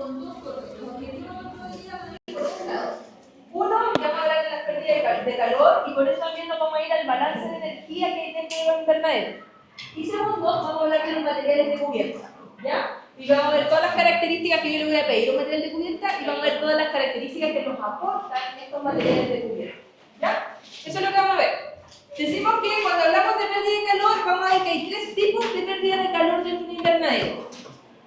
con dos cosas. Los objetivos de otro día, por un lado. Uno, ya vamos a hablar de las pérdidas de calor y por eso también nos vamos a ir al balance de energía que hay dentro de los invernaderos. Y segundo, vamos a hablar de los materiales de cubierta. ¿Ya? Y vamos a ver todas las características que yo le voy a pedir a un material de cubierta y vamos a ver todas las características que nos aportan estos materiales de cubierta. ¿Ya? Eso es lo que vamos a ver. Decimos que cuando hablamos de pérdida de calor, vamos a ver que hay tres tipos de pérdida de calor dentro de un invernadero.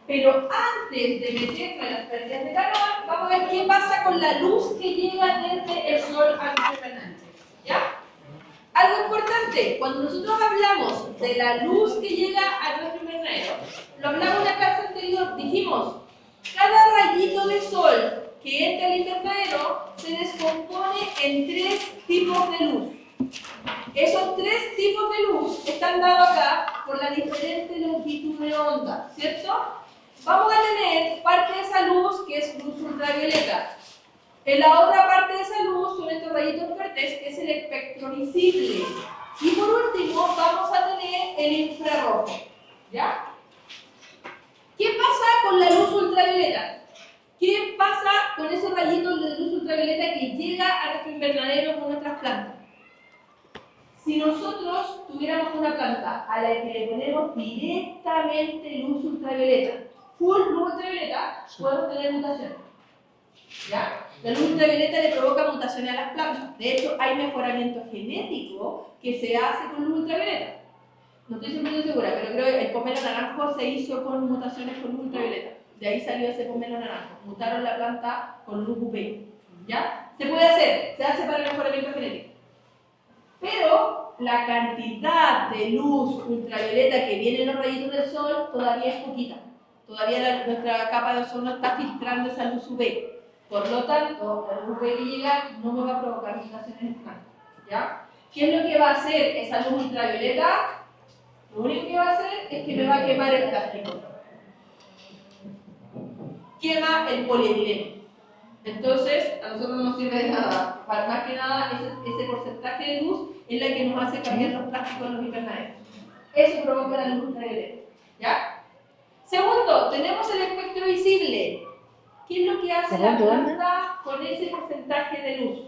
Pero antes de meternos en las pérdidas de calor, vamos a ver qué pasa con la luz que llega desde el sol a nuestro invernadero. ¿Ya? Algo importante, cuando nosotros hablamos de la luz que llega a nuestro invernadero, lo hablamos en la clase anterior, dijimos, cada rayito de sol que entra al invernadero se descompone en tres tipos de luz. Esos tres tipos de luz están dados acá por la diferente longitud de onda, ¿cierto? Vamos a tener parte de esa luz que es luz ultravioleta. En la otra parte de esa luz son estos rayitos verdes, que es el espectro visible. Y por último, vamos a tener el infrarrojo. ¿Ya? ¿Qué pasa con la luz ultravioleta? ¿Qué pasa con esos rayitos de luz ultravioleta que llega a nuestro invernadero con nuestras plantas? Si nosotros tuviéramos una planta a la que le ponemos directamente luz ultravioleta, full luz ultravioleta, podemos tener mutaciones. ¿Ya? La luz ultravioleta le provoca mutaciones a las plantas. De hecho, hay mejoramiento genético que se hace con luz ultravioleta. No estoy 100% segura, pero creo que el pomelo naranjo se hizo con mutaciones con luz ultravioleta. De ahí salió ese pomelo naranjo. Mutaron la planta con luz UV. ¿Ya? Se puede hacer, se hace para el mejoramiento genético. Pero la cantidad de luz ultravioleta que viene en los rayitos del sol todavía es poquita. Todavía nuestra capa de ozono está filtrando esa luz UV. Por lo tanto, la luz UV que llega no me va a provocar mutaciones en plantas. ¿Ya? ¿Qué es lo que va a hacer esa luz ultravioleta? Lo único que va a hacer es que me va a quemar el plástico. Quema el polietileno. Entonces, a nosotros no nos sirve de nada. Para más que nada, ese porcentaje de luz es la que nos hace cambiar los plásticos en los invernaderos. Eso provoca la luz ultravioleta. ¿Ya? Segundo, tenemos el espectro visible. ¿Qué es lo que hace la planta con ese porcentaje de luz?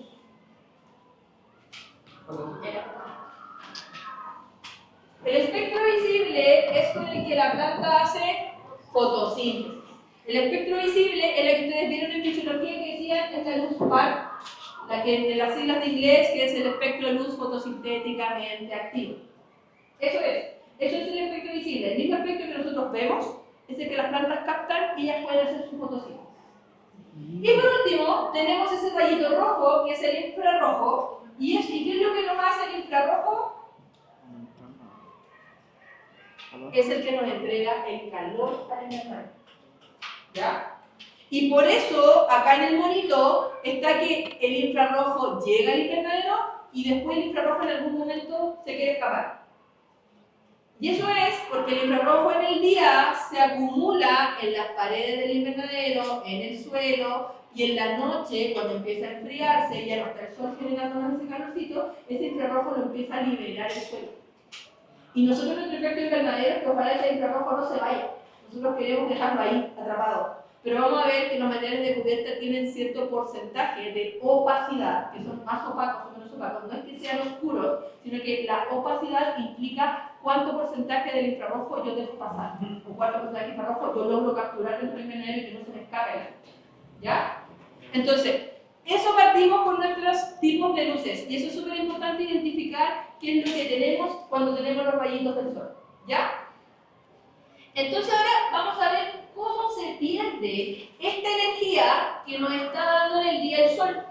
El espectro visible es con el que la planta hace fotosíntesis. El espectro visible es la que ustedes vieron en fisiología que decían es la luz PAR, la que en las siglas de inglés, que es el espectro de luz fotosintéticamente activo. Eso es el espectro visible. El mismo espectro que nosotros vemos es el que las plantas captan y ellas pueden hacer su fotosíntesis. Y por último, tenemos ese rayito rojo, que es el infrarrojo. ¿Y qué es lo que nos hace el infrarrojo? Es el que nos entrega el calor al invernadero. ¿Ya? Y por eso, acá en el monito, está que el infrarrojo llega al invernadero y después el infrarrojo en algún momento se quiere escapar. Y eso es porque el infrarrojo en el día se acumula en las paredes del invernadero, en el suelo, y en la noche, cuando empieza a enfriarse y ya no está el sol generando ese calorcito, ese infrarrojo lo empieza a liberar el suelo. Y nosotros nuestro efecto invernadero es que ojalá ese infrarrojo no se vaya. Nosotros queremos dejarlo ahí, atrapado. Pero vamos a ver que los materiales de cubierta tienen cierto porcentaje de opacidad, que son más opacos o menos opacos. No es que sean oscuros, sino que la opacidad implica cuánto porcentaje del infrarrojo yo dejo pasar, o cuánto porcentaje del infrarrojo yo logro capturar dentro del invernadero y que no se me escape la luz. ¿Ya? Entonces, eso partimos con nuestros tipos de luces. Y eso es súper importante identificar qué es lo que tenemos cuando tenemos los rayitos del sol. ¿Ya? Entonces ahora vamos a ver cómo se pierde esta energía que nos está dando en el día el sol.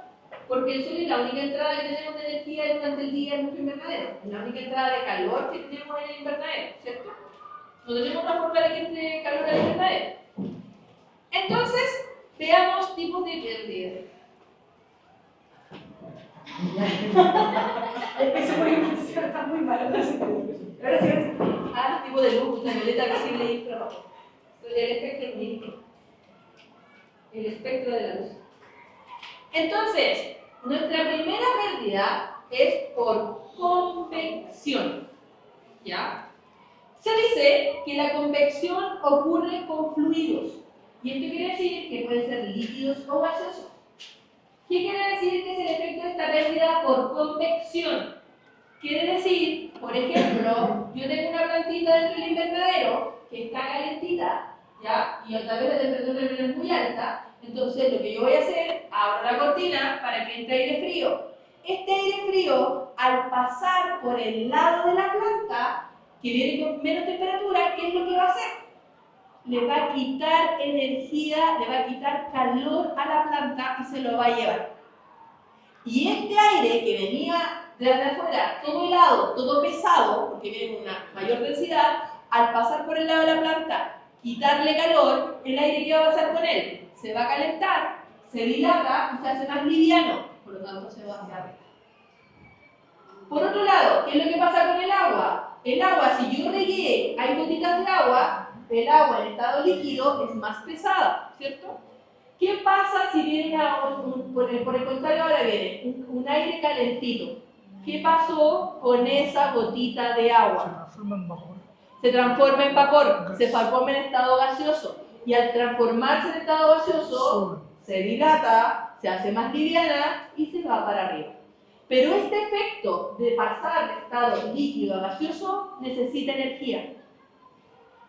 Porque el sol es la única entrada que tenemos de energía durante el día en nuestro invernadero. Es la única entrada de calor que tenemos en el invernadero, ¿cierto? No tenemos otra forma de que entre calor al invernadero. Entonces, veamos tipos de pérdida. Eso está muy mal. Ahora sí, los tipos de luz, ultravioleta, visible e infrarrojo. El espectro lumínico. El espectro de la luz. Entonces, nuestra primera pérdida es por convección. ¿Ya? Se dice que la convección ocurre con fluidos. Y esto quiere decir que pueden ser líquidos o gaseosos. ¿Qué quiere decir que es el efecto de esta pérdida por convección? Quiere decir, por ejemplo, yo tengo una plantita dentro del invernadero que está calentita, ¿ya? Y otra vez la temperatura es muy alta. Entonces, lo que yo voy a hacer, abro la cortina para que entre aire frío. Este aire frío, al pasar por el lado de la planta, que viene con menos temperatura, ¿qué es lo que va a hacer? Le va a quitar energía, le va a quitar calor a la planta y se lo va a llevar. Y este aire que venía desde afuera, todo helado, todo pesado, porque viene con una mayor densidad, al pasar por el lado de la planta, quitarle calor, el aire que va a pasar con él se va a calentar, se dilata y se hace más liviano, por lo tanto se va hacia arriba. Por otro lado, ¿qué es lo que pasa con el agua? El agua, si yo regué, hay gotitas de agua, el agua en estado líquido es más pesada, ¿cierto? ¿Qué pasa si viene por el contrario ahora viene un aire calentito? ¿Qué pasó con esa gotita de agua? Se transforma en vapor, se transforma en estado gaseoso. Y al transformarse en estado gaseoso, se dilata, se hace más liviana y se va para arriba. Pero este efecto de pasar de estado líquido a gaseoso necesita energía.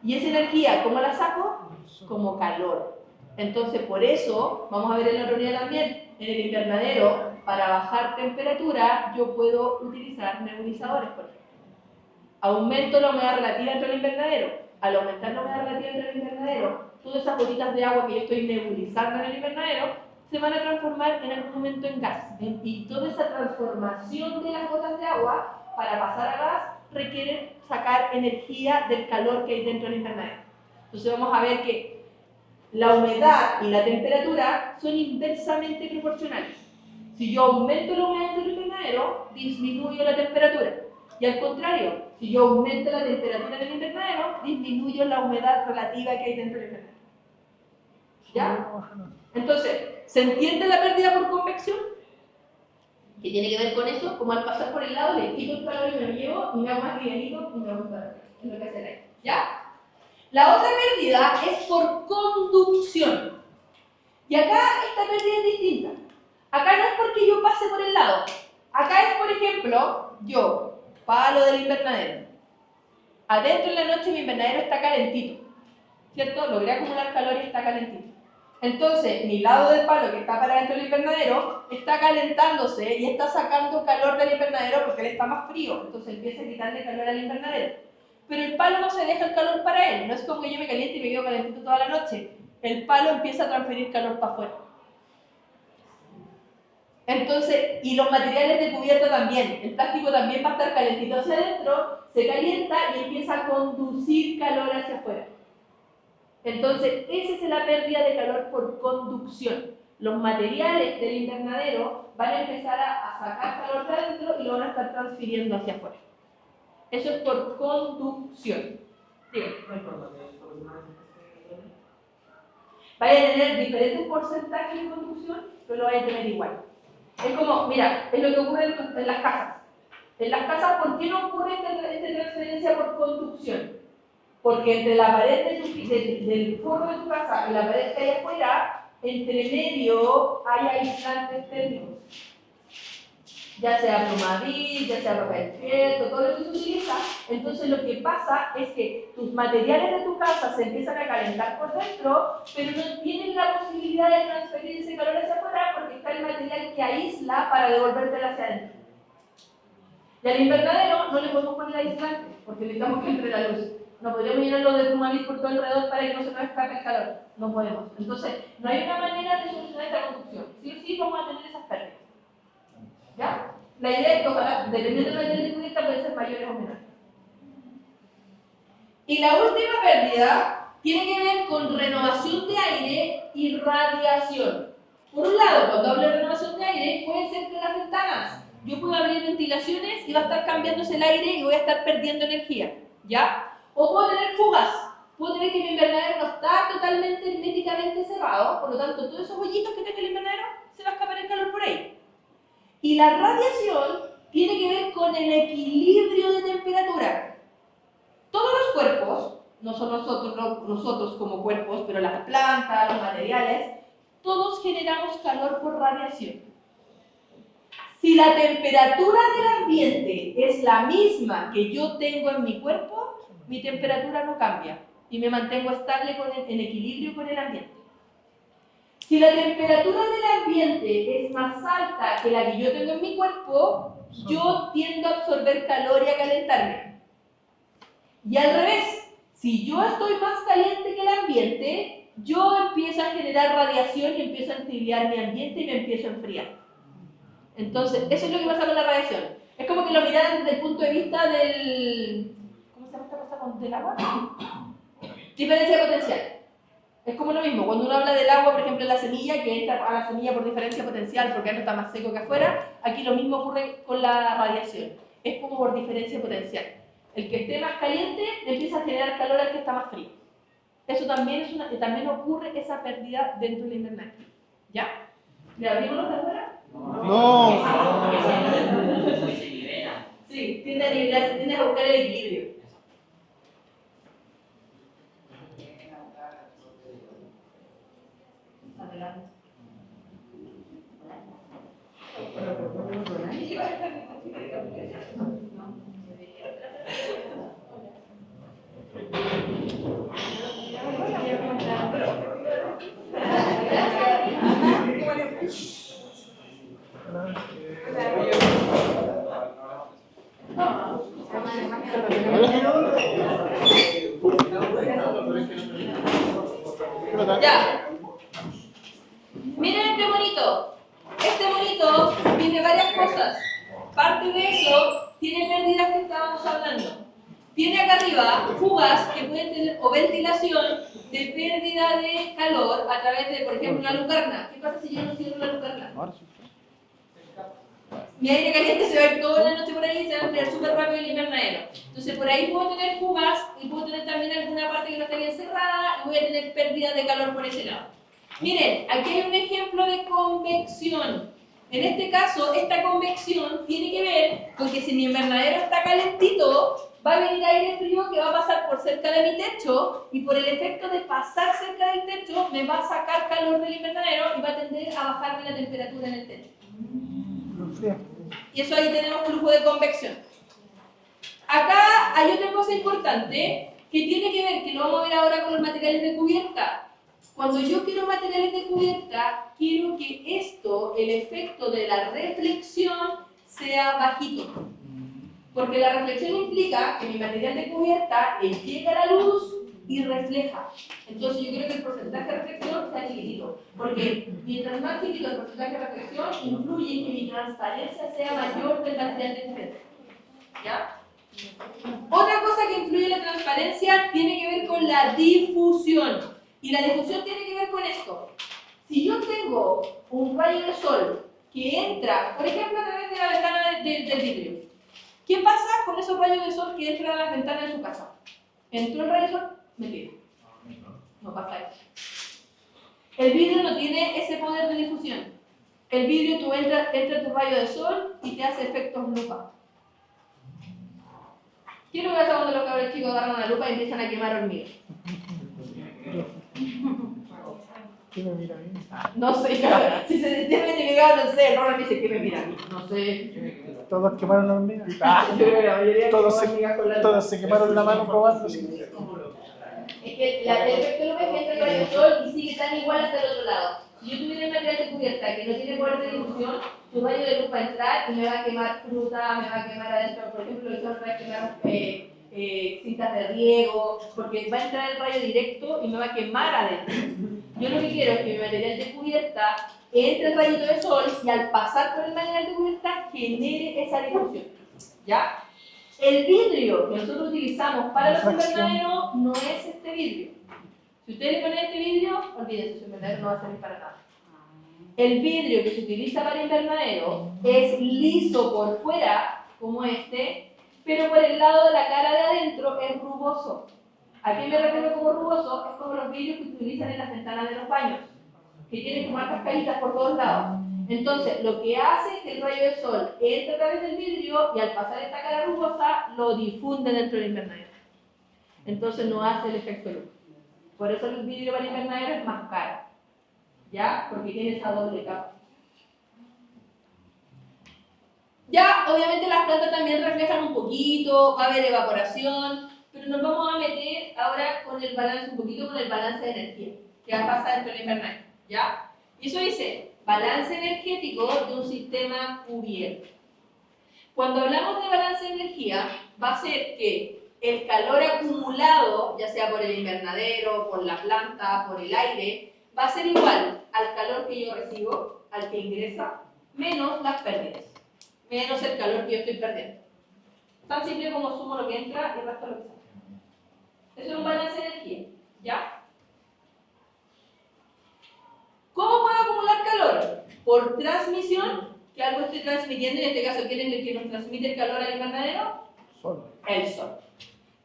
¿Y esa energía cómo la saco? Como calor. Entonces, por eso, vamos a ver en la teoría también, en el invernadero, para bajar temperatura, yo puedo utilizar nebulizadores, por ejemplo. Aumento la humedad relativa dentro del invernadero. Al aumentar la humedad relativa dentro del invernadero, todas esas gotitas de agua que yo estoy nebulizando en el invernadero se van a transformar en algún momento en gas. Y toda esa transformación de las gotas de agua para pasar a gas requiere sacar energía del calor que hay dentro del invernadero. Entonces vamos a ver que la humedad y la temperatura son inversamente proporcionales. Si yo aumento la humedad del invernadero, disminuyo la temperatura. Y al contrario, si yo aumento la temperatura del invernadero, disminuyo la humedad relativa que hay dentro del invernadero. ¿Ya? Entonces, ¿se entiende la pérdida por convección? Que tiene que ver con eso, como al pasar por el lado le quito el calor y me lo llevo y me hago más livianito y me hago para arriba. Es lo que hace el aire. ¿Ya? La otra pérdida es por conducción. Y acá esta pérdida es distinta. Acá no es porque yo pase por el lado. Acá es, por ejemplo, yo palo del invernadero. Adentro en la noche mi invernadero está calentito. ¿Cierto? Logré acumular calor y está calentito. Entonces, mi lado del palo que está para dentro del invernadero está calentándose y está sacando calor del invernadero porque él está más frío. Entonces empieza a quitarle calor al invernadero. Pero el palo no se deja el calor para él. No es como que yo me caliente y me quedo calentito toda la noche. El palo empieza a transferir calor para afuera. Entonces, y los materiales de cubierta también. El plástico también va a estar calentito hacia adentro, se calienta y empieza a conducir calor hacia afuera. Entonces, esa es la pérdida de calor por conducción. Los materiales del invernadero van a empezar a sacar calor de adentro y lo van a estar transfiriendo hacia afuera. Eso es por conducción. Dígame. Vaya a tener diferentes porcentajes de conducción, pero lo vaya a tener igual. Es como, mira, es lo que ocurre en las casas. En las casas, ¿por qué no ocurre esta transferencia por conducción? Porque entre la pared del forro de tu casa y la pared que hay afuera, entre medio hay aislantes térmicos. Ya sea plumadil, ya sea papel fieltro, todo lo que se utiliza. Entonces lo que pasa es que tus materiales de tu casa se empiezan a calentar por dentro, pero no tienen la posibilidad de transferir ese calor hacia afuera porque está el material que aísla para devolvértelo hacia adentro. Y al invernadero no le podemos poner aislante porque necesitamos que entre la luz. No podríamos llenarlo de plumadil por todo alrededor para que no se nos escape el calor. No podemos. Entonces, no hay una manera de solucionar esta conducción. Sí o sí vamos a tener esas pérdidas. ¿Ya? La idea es que ojalá, dependiendo del material de cubierta, puede ser mayores o menores. Y la última pérdida tiene que ver con renovación de aire y radiación. Por un lado, cuando hablo de renovación de aire, puede ser que las ventanas, yo puedo abrir ventilaciones y va a estar cambiándose el aire y voy a estar perdiendo energía. ¿Ya? O puedo tener fugas. Puedo tener que mi invernadero no está totalmente herméticamente cerrado, por lo tanto, todos esos hoyitos que tenga el invernadero, se va a escapar el calor por ahí. Y la radiación tiene que ver con el equilibrio de temperatura. Todos los cuerpos no solo nosotros como cuerpos, pero las plantas, los materiales, todos generamos calor por radiación. Si la temperatura del ambiente es la misma que yo tengo en mi cuerpo, mi temperatura no cambia y me mantengo estable en equilibrio con el ambiente. Si la temperatura del ambiente es más alta que la que yo tengo en mi cuerpo, yo tiendo a absorber calor y a calentarme. Y al revés, si yo estoy más caliente que el ambiente, yo empiezo a generar radiación y empiezo a entibiar mi ambiente y me empiezo a enfriar. Entonces, eso es lo que pasa con la radiación. Es como que lo miran desde el punto de vista del... ¿Cómo se llama esta cosa con del agua? Diferencia potencial. Es como lo mismo, cuando uno habla del agua, por ejemplo, en la semilla, que entra a la semilla por diferencia potencial porque adentro está más seco que afuera, aquí lo mismo ocurre con la radiación. Es como por diferencia potencial. El que esté más caliente empieza a generar calor al que está más frío. Eso también, también ocurre esa pérdida dentro del invernadero. ¿Ya? ¿Le abrimos los de afuera? No. Sí, tiende a nivelarse, tiende a buscar el equilibrio. Adelante. Ya. Miren qué bonito. Este monito tiene varias cosas. Parte de eso tiene pérdidas que estábamos hablando. Tiene acá arriba fugas que pueden tener, o ventilación de pérdida de calor a través de, por ejemplo, una lucarna. ¿Qué pasa si yo no cierro la lucarna? Mi aire caliente se va a ir toda la noche por ahí y se va a enfriar súper rápido el invernadero. Entonces por ahí puedo tener fugas y puedo tener también alguna parte que no está bien cerrada y voy a tener pérdida de calor por ese lado. Miren, aquí hay un ejemplo de convección. En este caso, esta convección tiene que ver con que si mi invernadero está calentito, va a venir aire frío que va a pasar por cerca de mi techo y por el efecto de pasar cerca del techo me va a sacar calor del invernadero y va a tender a bajarme la temperatura en el techo. Y eso ahí tenemos flujo de convección. Acá hay otra cosa importante que tiene que ver, que lo vamos a ver ahora con los materiales de cubierta. Cuando yo quiero materiales de cubierta, quiero que esto, el efecto de la reflexión, sea bajito. Porque la reflexión implica que mi material de cubierta llega a la luz y refleja. Entonces yo quiero que el porcentaje de reflexión sea chiquitito. Porque mientras más chiquito el porcentaje de reflexión, influye en que mi transparencia sea mayor del material de cubierta. ¿Ya? Otra cosa que influye en la transparencia tiene que ver con la difusión. Y la difusión tiene que ver con esto. Si yo tengo un rayo de sol que entra, por ejemplo, a través de la ventana del vidrio, ¿qué pasa con esos rayos de sol que entran a las ventanas de su casa? ¿Entró el rayo de sol? Mentira. No pasa eso. El vidrio no tiene ese poder de difusión. El vidrio, tú entra tu rayo de sol y te hace efectos lupa. ¿Qué es lo que pasa cuando los cabros chicos agarran una lupa y empiezan a quemar hormigas? ¿Quién me mira a mí? No sé, si se siente identificado, no sé, Ronald dice que me mira a mí, no sé. Todos quemaron la hormiga. Yo creo que la mayoría Todos se quemaron la mano probando. Es que el efecto lo ves que entra el rayo del sol y sigue tan igual hasta el otro lado. Si yo tuviera el material de cubierta que no tiene poder de difusión, tu rayo de luz va a entrar y me va a quemar fruta, me va a quemar adentro, por ejemplo, el sol va a quemar cintas de riego, porque va a entrar el rayo directo y me va a quemar adentro. Yo lo que quiero es que mi material de cubierta entre el rayito de sol y al pasar por el material de cubierta genere esa difusión. ¿Ya? El vidrio que nosotros utilizamos para los invernaderos no es este vidrio. Si ustedes le ponen este vidrio, olvídense, su invernadero no va a servir para nada. El vidrio que se utiliza para invernadero es liso por fuera, como este, pero por el lado de la cara de adentro es rugoso. ¿A qué me refiero como rugoso? Es como los vidrios que se utilizan en las ventanas de los baños, que tienen como unas cascaritas por todos lados. Entonces, lo que hace es que el rayo de sol entre a través del vidrio y al pasar esta cara rugosa, lo difunde dentro del invernadero. Entonces no hace el efecto luz. Por eso el vidrio para invernadero es más caro. ¿Ya? Porque tiene esa doble capa. Ya, obviamente las plantas también reflejan un poquito, va a haber evaporación, pero nos vamos a meter ahora con el balance, un poquito con el balance de energía, que va a pasar dentro del invernadero, ¿ya? Y eso dice, balance energético de un sistema cubierto. Cuando hablamos de balance de energía, va a ser que el calor acumulado, ya sea por el invernadero, por la planta, por el aire, va a ser igual al calor que yo recibo, al que ingresa, menos las pérdidas, menos el calor que yo estoy perdiendo. Tan simple como sumo lo que entra y el resto lo que sale. Eso es un balance de energía, ¿ya? ¿Cómo puedo acumular calor? Por transmisión, que algo estoy transmitiendo, en este caso, ¿quién es el que nos transmite el calor al invernadero? Sol. El sol.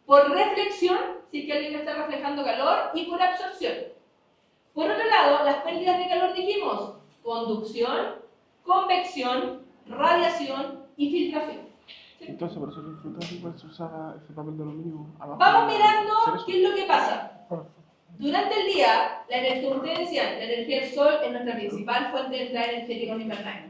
Por reflexión, si es que alguien me está reflejando calor, y por absorción. Por otro lado, las pérdidas de calor dijimos conducción, convección, radiación y filtración. ¿Sí? Entonces, por eso en frutas igual se usaba ese papel de aluminio abajo. Vamos para mirando hacer eso. qué es lo que pasa. Durante el día, la energía, como ustedes decían, la energía del sol es nuestra principal fuente de entrada energética en invernadero.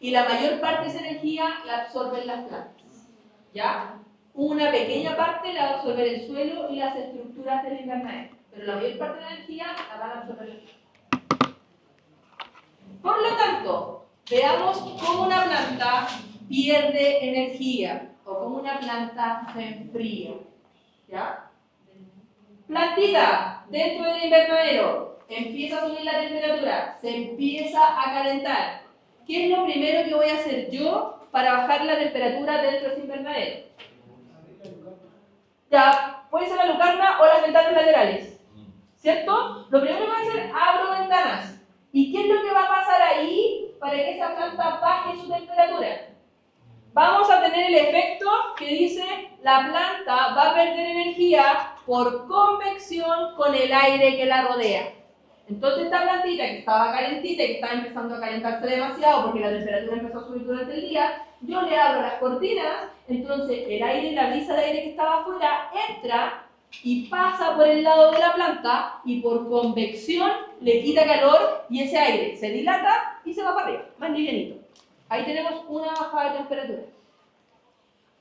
Y la mayor parte de esa energía la absorben las plantas. ¿Ya? Una pequeña parte la va a absorber el suelo y las estructuras del invernadero. Pero la mayor parte de la energía la van a absorber las plantas. Por lo tanto, veamos cómo una planta pierde energía o cómo una planta se enfría. ¿Ya? Plantita, dentro del invernadero, empieza a subir la temperatura, se empieza a calentar. ¿Qué es lo primero que voy a hacer yo para bajar la temperatura dentro de ese invernadero? Ya, puede ser la lucarna o las ventanas laterales, ¿cierto? Lo primero que voy a hacer, abro ventanas. ¿Y qué es lo que va a pasar ahí para que esa planta baje su temperatura? Vamos a tener el efecto que dice la planta va a perder energía por convección con el aire que la rodea. Entonces esta plantita que estaba calentita y que estaba empezando a calentarse demasiado porque la temperatura empezó a subir durante el día, yo le abro las cortinas, entonces el aire, la brisa de aire que estaba afuera entra y pasa por el lado de la planta y por convección le quita calor y ese aire se dilata y se va para arriba, más livianito. Ahí tenemos una bajada de temperatura.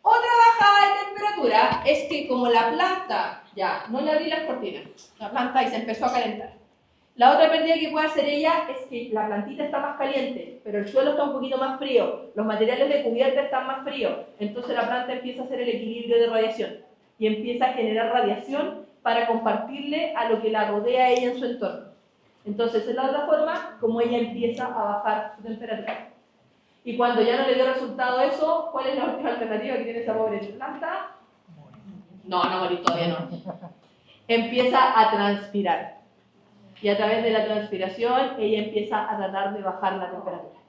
Otra bajada de temperatura es que como la planta, ya, no le abrí las cortinas, la planta y se empezó a calentar. La otra pérdida que puede hacer ella es que la plantita está más caliente, pero el suelo está un poquito más frío, los materiales de cubierta están más fríos, entonces la planta empieza a hacer el equilibrio de radiación y empieza a generar radiación para compartirle a lo que la rodea a ella en su entorno. Entonces es la otra forma como ella empieza a bajar su temperatura. Y cuando ya no le dio resultado eso, ¿cuál es la última alternativa que tiene esa pobre planta? No morir todavía no. Empieza a transpirar. Y a través de la transpiración, ella empieza a tratar de bajar la temperatura.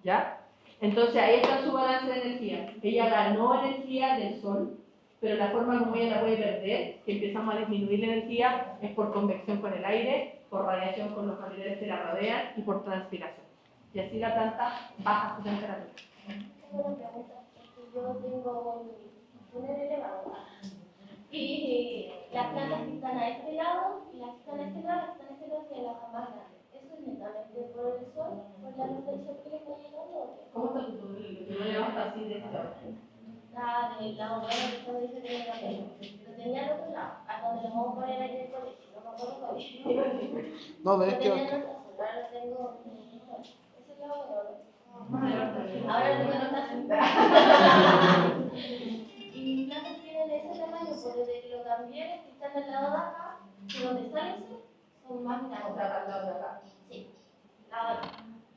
¿Ya? Entonces ahí está su balance de energía. Ella ganó energía del sol, pero la forma como ella la puede perder, que empezamos a disminuir la energía, es por convección con el aire, por radiación con los materiales que la rodean y por transpiración. Y así la planta baja su temperatura. Tengo una pregunta, porque yo tengo un elevado y las plantas que están a este lado y las que están a este lado, las que están a este lado tienen la hoja más grande. ¿Eso es netamente por el sol, por la luz del sol que le está llegando o qué? ¿Cómo está tu que no levanta así de esta? La del lado bueno que usted dice que tiene la pena. Lo tenía al otro lado, a donde lo vamos a poner ahí en el colegio, no me acuerdo cuál es. No, de Lo este tenía otro. en otra zona, ahora lo tengo en el otro. Ese es el lado bueno. Ahora lo tengo en otra zona. Y mis plantas tienen ese tamaño, pues desde que lo cambié, las que están al lado de acá, que donde sale el sol, son más grandes. O sea, para el lado de acá. Sí, la de acá.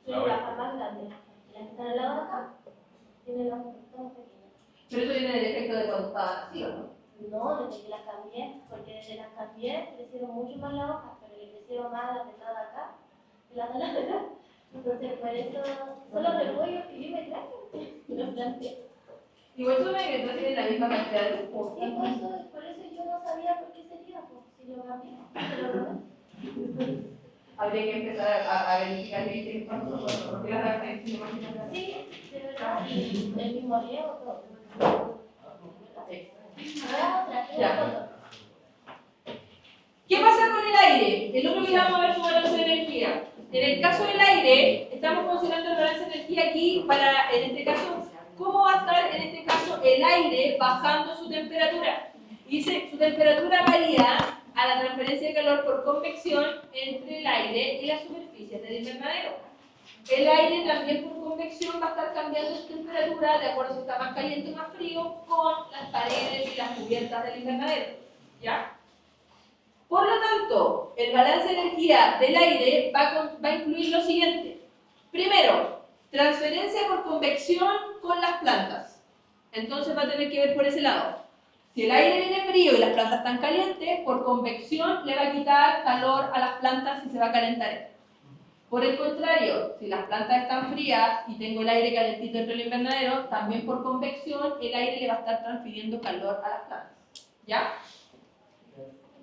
Son las más grandes. Y las que están al lado de acá, tienen las hojitas más pequeñas. Pero eso viene del efecto de cuando estaba así, ¿o no? No, desde que las cambié, porque desde las cambié crecieron mucho más las hojas, pero le crecieron más las de lado de acá que las de la de acá. Entonces, por eso, son los repollos que yo me traje, los planté. Igual sume que entonces tiene la misma cantidad de Sí, por eso yo no sabía por qué sería, pues si lo cambié, se lo robé. Habría que empezar a verificar qué es cuánto porque las reacciones más Sí, de verdad, y el mismo riego, todo. extra. Ahora otra, Ya. una foto. ¿Qué pasa con el aire? El otro que vamos a ver su balance de energía. En el caso del aire, estamos considerando el balance de energía aquí para, en este caso, ¿cómo va a estar en este caso el aire bajando su temperatura? Dice, su temperatura varía a la transferencia de calor por convección entre el aire y la superficie del invernadero. El aire también por convección va a estar cambiando su temperatura de acuerdo a si está más caliente o más frío con las paredes y las cubiertas del invernadero. ¿Ya? Por lo tanto, el balance de energía del aire va a incluir lo siguiente. Primero, transferencia por convección con las plantas. Entonces va a tener que ver por ese lado. Si el aire viene frío y las plantas están calientes, por convección le va a quitar calor a las plantas y se va a calentar. Por el contrario, si las plantas están frías y tengo el aire calentito dentro del invernadero, también por convección el aire le va a estar transfiriendo calor a las plantas. ¿Ya?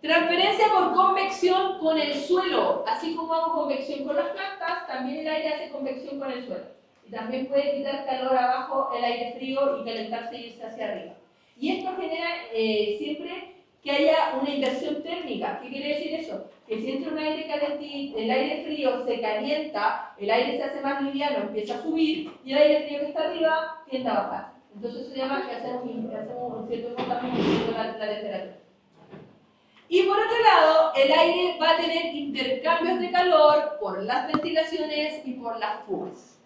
Transferencia por convección con el suelo. Así como hago convección con las plantas, también el aire hace convección con el suelo. Y también puede quitar calor abajo, el aire frío, y calentarse y irse hacia arriba. Y esto genera siempre que haya una inversión térmica. ¿Qué quiere decir eso? Que si entra un aire calentito, el aire frío se calienta, el aire se hace más liviano, empieza a subir, y el aire frío que está arriba tiende a bajar. Entonces eso se llama que hacemos un cierto comportamiento con la temperatura. Y por otro lado, el aire va a tener intercambios de calor por las ventilaciones y por las fugas.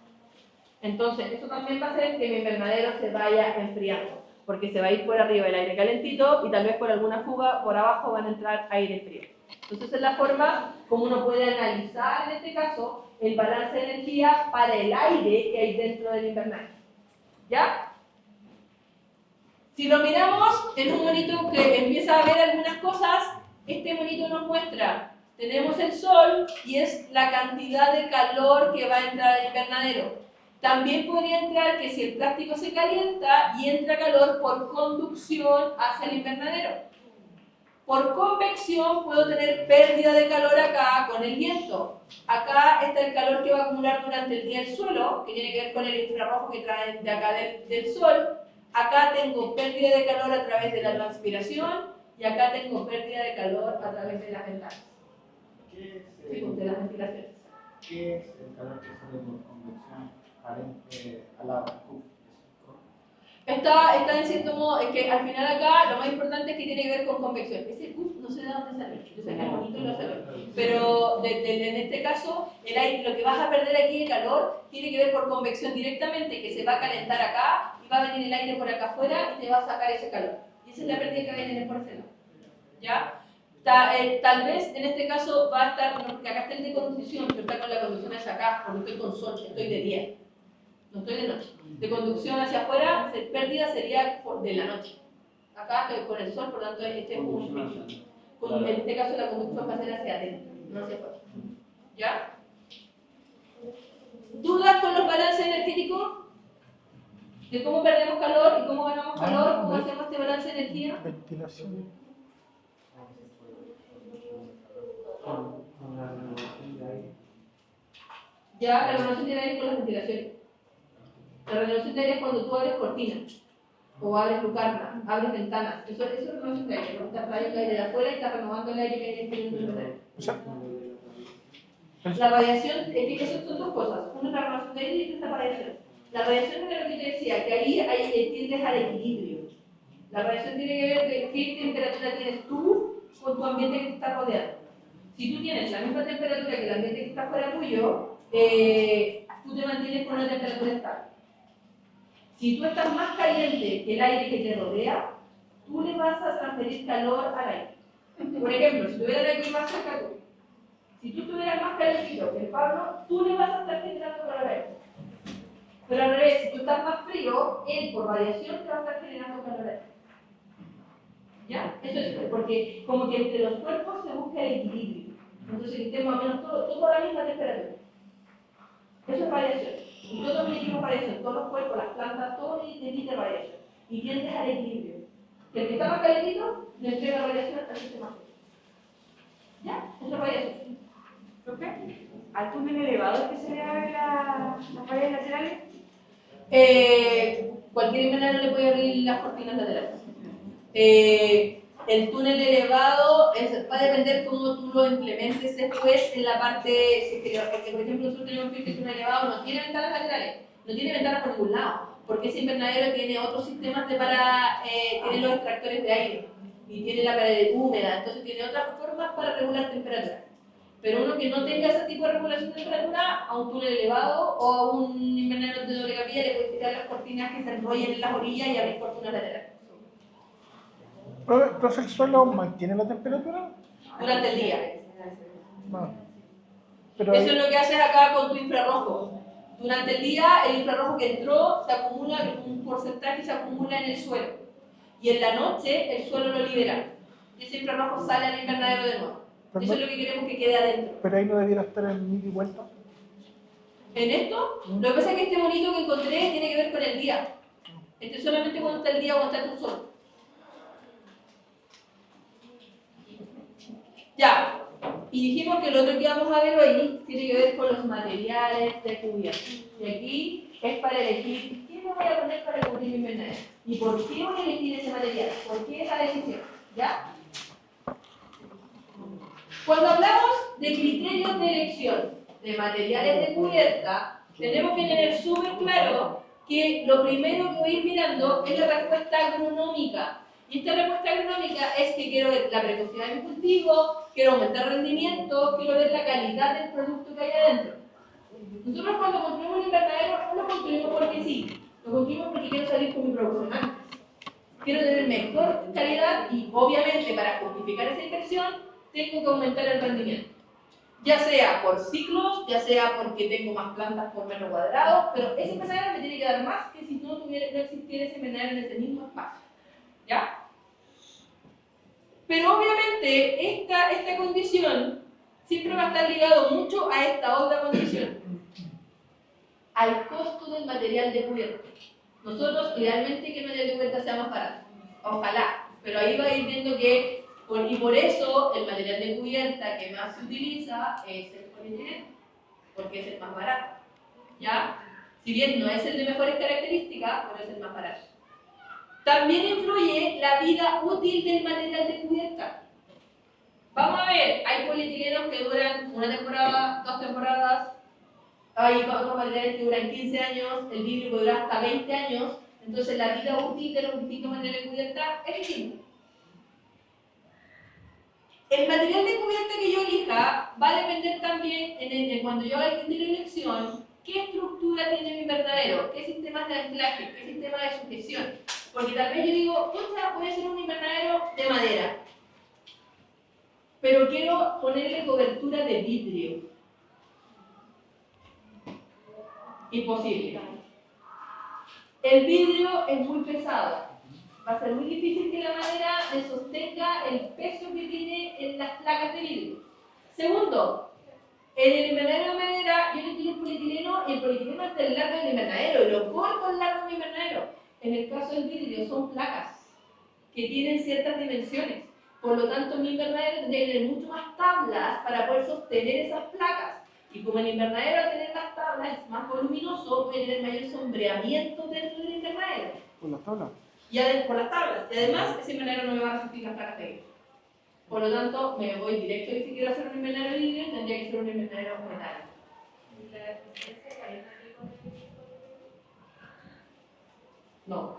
Entonces, eso también va a hacer que mi invernadero se vaya enfriando, porque se va a ir por arriba el aire calentito y tal vez por alguna fuga por abajo van a entrar aire frío. Entonces, es la forma como uno puede analizar, en este caso, el balance de energía para el aire que hay dentro del invernadero. ¿Ya? Si lo miramos en un monito que empieza a ver algunas cosas, este monito nos muestra, tenemos el sol y es la cantidad de calor que va a entrar al invernadero. También podría entrar que si el plástico se calienta y entra calor por conducción hacia el invernadero. Por convección puedo tener pérdida de calor acá con el viento. Acá está el calor que va a acumular durante el día el suelo, que tiene que ver con el infrarrojo que trae de acá del sol. Acá tengo pérdida de calor a través de la transpiración y acá tengo pérdida de calor a través de las ventanas. ¿Qué es Sí, de las ventilaciones. ¿Qué es el calor que sale por convección al lado del cubo? Está en cierto modo, es que al final acá lo más importante es que tiene que ver con convección. Ese no sé de dónde sale, yo sé que es bonito y lo sé, pero en este caso, el aire, lo que vas a perder aquí de calor tiene que ver por convección directamente, que se va a calentar acá y va a venir el aire por acá afuera y te va a sacar ese calor. Y esa es la pérdida que va a tener por ese lado. ¿Ya? Tal vez en este caso va a estar, porque acá está el de conducción, pero está con la conducción hacia acá, porque estoy con sol, estoy de día. No estoy de noche. De conducción hacia afuera, pérdida sería de la noche. Acá estoy con el sol, por lo tanto, este es en este caso la conducción va a ser hacia adentro, no hacia afuera. ¿Ya? ¿Dudas con los balances energéticos? ¿De cómo perdemos calor y cómo ganamos calor? ¿Cómo hacemos este balance de energía? Ventilación. Ya, la renovación tiene que ver con las ventilaciones. La renovación de aire es cuando tú abres cortinas, o abres lucarnas, abres ventanas. Eso es renovación de aire, cuando estás trayendo el aire de afuera y estás renovando el aire que hay dentro del aire. O sea, La radiación, esas son dos cosas. Una es la renovación de aire y otra es la radiación. La radiación es lo que te decía, que ahí tiendes al equilibrio. La radiación tiene que ver de qué temperatura tienes tú con tu ambiente que te está rodeando. Si tú tienes la misma temperatura que el ambiente que está fuera tuyo, tú te mantienes con una temperatura estable. Si tú estás más caliente que el aire que te rodea, tú le vas a transferir calor al aire. Por ejemplo, si estuvieran aquí más cerca tuyo, si tú estuvieras más calentito que el Pablo, tú le vas a estar generando calor a él. Pero al revés, si tú estás más frío, él por radiación te va a estar generando calor a él. ¿Ya? Eso es porque como que entre los cuerpos se busca el equilibrio. Entonces que estemos más o menos todos a la misma temperatura. Eso es radiación. Y todos emitimos radiación, todos los cuerpos, las plantas, todo emite radiación. Y tiendes al equilibrio. Que el que está más calentito le entrega radiación al sistema. ¿Ya? Eso es radiación. ¿Profe? ¿Al túnel elevado que se le abre las paredes laterales? Cualquier invernadero le puede abrir las cortinas laterales. El túnel elevado va a depender cómo tú lo implementes después en la parte, porque por ejemplo nosotros tenemos que el túnel elevado no tiene ventanas laterales, no tiene ventanas por ningún lado, porque ese invernadero tiene otros sistemas tiene los extractores de aire y tiene la pared húmeda, entonces tiene otras formas para regular temperatura. Pero uno que no tenga ese tipo de regulación de temperatura, a un túnel elevado o a un invernadero de doble capilla le puedes tirar las cortinas que se enrollen en las orillas y abrir cortinas laterales. ¿Profe, el suelo mantiene la temperatura? Durante el día. No. Pero Eso es lo que haces acá con tu infrarrojo. Durante el día, el infrarrojo que entró se acumula, un porcentaje se acumula en el suelo. Y en la noche, el suelo lo libera. Y ese infrarrojo sale al invernadero de nuevo. Eso es lo que queremos que quede adentro. Pero ahí no debiera estar en mil y vuelta. En esto, lo que pasa es que este monito que encontré tiene que ver con el día. Este es solamente cuando está el día o cuando está tú solo. Ya. Y dijimos que lo otro que vamos a ver hoy tiene que ver con los materiales de cubierta. Y aquí es para elegir qué me voy a poner para cubrir mi invernadero. ¿Y por qué voy a elegir ese material? ¿Por qué esa decisión? ¿Ya? Cuando hablamos de criterios de elección de materiales de cubierta, tenemos que tener súper claro que lo primero que voy a ir mirando es la respuesta agronómica. Y esta respuesta agronómica es que quiero ver la precocidad de mi cultivo, quiero aumentar el rendimiento, quiero ver la calidad del producto que hay adentro. Nosotros cuando construimos un invernadero no lo construimos porque sí, lo construimos porque quiero salir con mi producción antes. Quiero tener mejor calidad y obviamente para justificar esa inversión tengo que aumentar el rendimiento. Ya sea por ciclos, ya sea porque tengo más plantas por metro cuadrado, pero ese invernadero me tiene que dar más que si no existiera ese invernadero en ese mismo espacio. ¿Ya? Pero obviamente esta condición siempre va a estar ligado mucho a esta otra condición, al costo del material de cubierta. Nosotros idealmente que el material de cubierta sea más barato, ojalá, pero ahí va a ir viendo que, y por eso el material de cubierta que más se utiliza es el polietileno, porque es el más barato. ¿Ya? Si bien no es el de mejores características, pero es el más barato. También influye la vida útil del material de cubierta. Vamos a ver, hay polietilenos que duran una temporada, 2 temporadas, hay otros materiales que duran 15 años, el vidrio puede durar hasta 20 años, entonces la vida útil de los distintos materiales de cubierta es distinta. El material de cubierta que yo elija va a depender también, cuando yo haga el criterio de elección, qué estructura tiene mi invernadero, qué sistemas de anclaje, qué sistema de sujeción. Porque tal vez yo digo, pucha, puede ser un invernadero de madera, pero quiero ponerle cobertura de vidrio. Imposible. El vidrio es muy pesado. Va a ser muy difícil que la madera le sostenga el peso que tiene en las placas de vidrio. Segundo, en el invernadero de madera yo le tiro el polietileno y el polietileno es el largo del invernadero y lo corto el largo del invernadero. En el caso del vidrio son placas que tienen ciertas dimensiones. Por lo tanto, mi invernadero tendría que tener mucho más tablas para poder sostener esas placas. Y como el invernadero al tener más tablas es más voluminoso, puede tener mayor sombreamiento dentro del invernadero. ¿Con las tablas? Por las tablas. Y además, ese invernadero no me va a resistir las placas de vidrio. Por lo tanto, me voy directo y si quiero hacer un invernadero de vidrio, tendría que ser un invernadero metálico. No.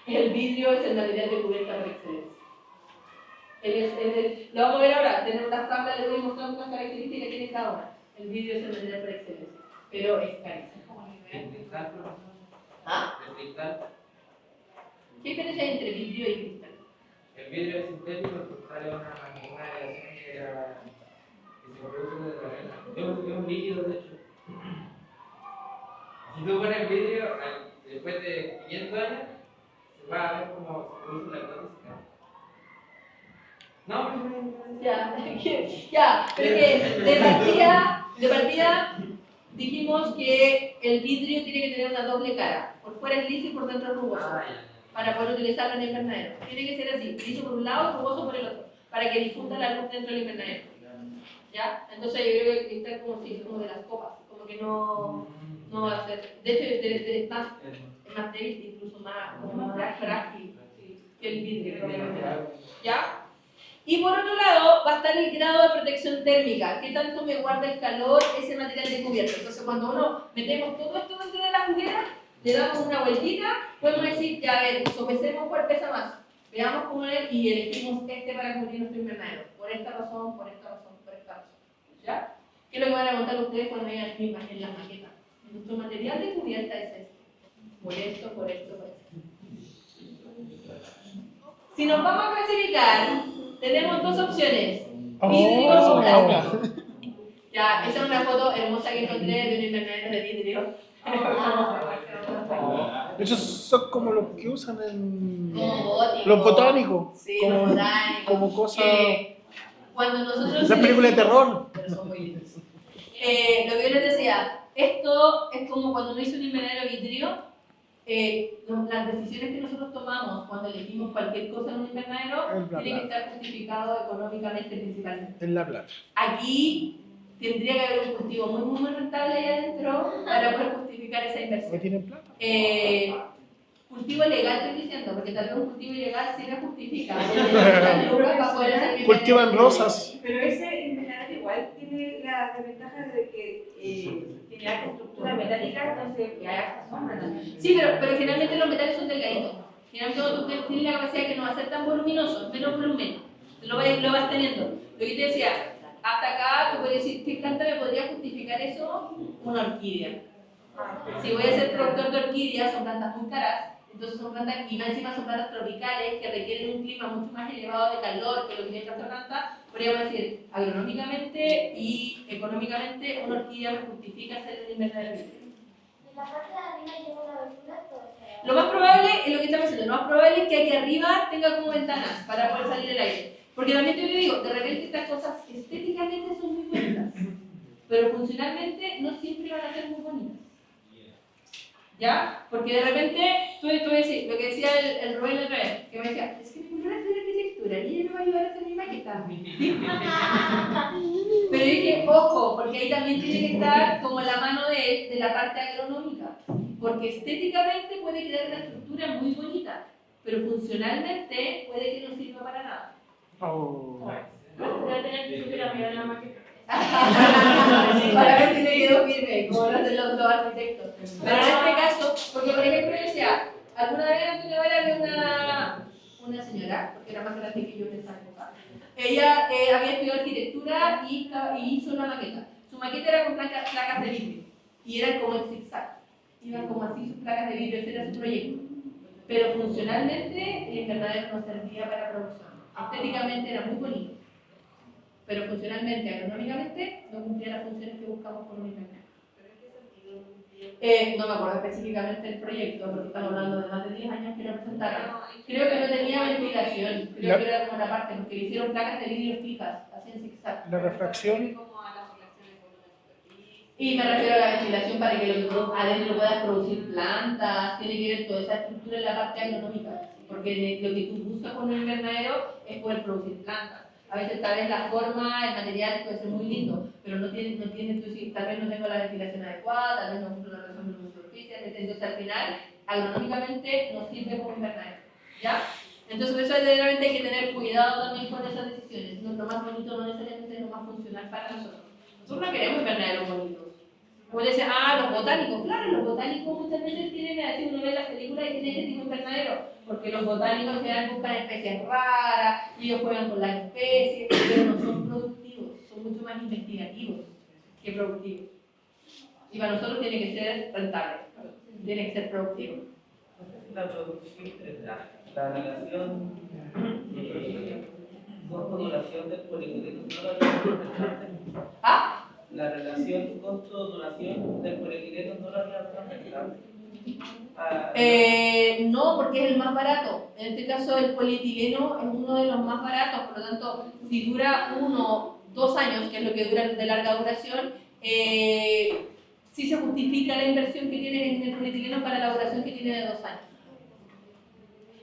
El vidrio es el material de cubierta por excelencia. Lo vamos a ver ahora. Tenemos las tablas, le voy mostrando las características que tiene cada una. El vidrio es el material por excelencia, pero es carísimo. ¿El cristal? ¿Ah? ¿El cristal? ¿Qué diferencia hay entre vidrio y cristal? El vidrio es sintético, el cristal es una aleación que se produce de la arena. Es un líquido, de hecho. Si tú pones vidrio, después de 500 años, se va a ver cómo se produce la gótica. No, Ya, pero que de partida dijimos que el vidrio tiene que tener una doble cara. Por fuera es liso y por dentro es rugoso. Para poder utilizarlo en el invernadero. Tiene que ser así, liso por un lado y rugoso por el otro. Para que difunda la luz dentro del invernadero. ¿Ya? Entonces yo creo que el cristal como si es como de las copas. Como que no va a ser. De hecho, es más débil, incluso más frágil. Sí. que el vidrio que tenemos acá. ¿Ya? Y por otro lado, va a estar el grado de protección térmica. ¿Qué tanto me guarda el calor ese material de cubierta? Entonces, cuando uno metemos todo esto dentro de la juguera, le damos una vueltita, podemos decir, ya a ver, sopesemos cuál pesa más. Veamos cómo es y elegimos este para cubrir nuestro invernadero. Por esta razón, por esta razón, por esta razón. ¿Ya? ¿Qué es lo que van a contar ustedes cuando vean en las maquetas? Nuestro material de cubierta es este. Por esto, por esto, por esto. Si nos vamos a clasificar, tenemos dos opciones. Vidrio o plástico. Ya, esa es una foto hermosa que encontré de un invernadero de vidrio. Esos son como los que usan en Como gótico. los botánicos. Sí, como, los botánicos. como cosa. Que cuando nosotros. Esa película de terror. Pero son muy lindos. Lo que yo les decía, esto es como cuando uno hizo un invernadero de vidrio. Las decisiones que nosotros tomamos cuando elegimos cualquier cosa en un invernadero tiene que estar justificado económicamente principalmente. En la plata. Aquí tendría que haber un cultivo muy rentable ahí adentro para poder justificar esa ¿No inversión. tienen plata? Cultivo legal estoy diciendo, porque tal vez un cultivo ilegal sí me justifica. Cultivan rosas. Pero ese invernadero igual tiene la desventaja de que tiene alta estructura metálica, entonces hay alta sombra también. Sí, pero generalmente los metales son delgaditos. Generalmente tú tienes la capacidad que no va a ser tan voluminoso, menos volumen. Lo vas teniendo. Lo que te decía, hasta acá tú puedes decir, ¿qué planta me podría justificar eso? Una orquídea. Si voy a ser productor de orquídeas, son plantas muy caras. Entonces son plantas, y más encima son plantas tropicales que requieren un clima mucho más elevado de calor que lo que tiene esta planta. Podríamos decir, agronómicamente y económicamente, una orquídea me justifica hacer el invernadero de vidrio. En la parte de arriba lleva una abertura, o sea, Lo más probable es lo que estamos diciendo, lo más probable es que aquí arriba tenga como ventanas para poder salir el aire. Porque también te digo, de repente estas cosas estéticamente son muy bonitas, pero funcionalmente no siempre van a ser muy bonitas. ¿Ya? Porque de repente, tú decís, lo que decía el Rubén otra vez, que me decía, es que mi cultura es de arquitectura y ella me va a ayudar a hacer mi maqueta. Pero yo dije, ojo, porque ahí también tiene que estar como la mano de la parte agronómica. Porque estéticamente puede quedar una estructura muy bonita, pero funcionalmente puede que no sirva para nada. Oh. voy a tener que subir arriba de la maqueta. Para ver si me quedó firme, como lo hacen los arquitectos. Pero en este caso, porque por ejemplo yo decía, alguna vez en Antonio Vara había una señora, porque era más grande que yo en esa época. Ella había estudiado arquitectura y hizo una maqueta. Su maqueta era con placas de vidrio y eran como en zigzag. Iban como así sus placas de vidrio, ese era su proyecto. Pero funcionalmente el invernadero no servía para producción. Estéticamente era muy bonito, pero funcionalmente, agronómicamente, no cumplía las funciones que buscamos con un invernadero. No me acuerdo específicamente del proyecto, porque estamos hablando de más de 10 años que lo presentaron. Creo que no tenía ventilación, creo que era como la parte, porque le hicieron placas de vidrio fijas, así en zigzag. La refracción. Y me refiero a la ventilación para que lo que tú adentro puedas producir plantas, tiene que ver toda esa estructura en la parte agronómica, porque lo que tú buscas con un invernadero es poder producir plantas. A veces tal vez la forma, el material puede ser muy lindo, pero no tiene tú decir, tal vez no tengo la ventilación adecuada, tal vez no cumplo la razón de la superficie, entonces al final, agronómicamente no sirve como invernadero, ¿ya? Entonces por eso realmente hay que tener cuidado también con esas decisiones. Lo más bonito no necesariamente es lo más funcional para nosotros. Nosotros no queremos invernaderos bonitos. Como dicen, los botánicos, claro, los botánicos muchas veces tienen, así uno ve las películas y tienen este tipo de invernadero, porque los botánicos en general buscan especies raras, y ellos juegan con las especies, pero no son productivos, son mucho más investigativos que productivos. Y para nosotros tiene que ser rentable, tiene que ser productivo. La producción, la relación costo-duración del polietileno no la ¿Ah? La relación costo-duración del polietileno no la había. No, porque es el más barato. En este caso, el polietileno es uno de los más baratos, por lo tanto, si dura 1, 2 años, que es lo que dura de larga duración, sí se justifica la inversión que tienes en el polietileno para la duración que tiene de 2 años.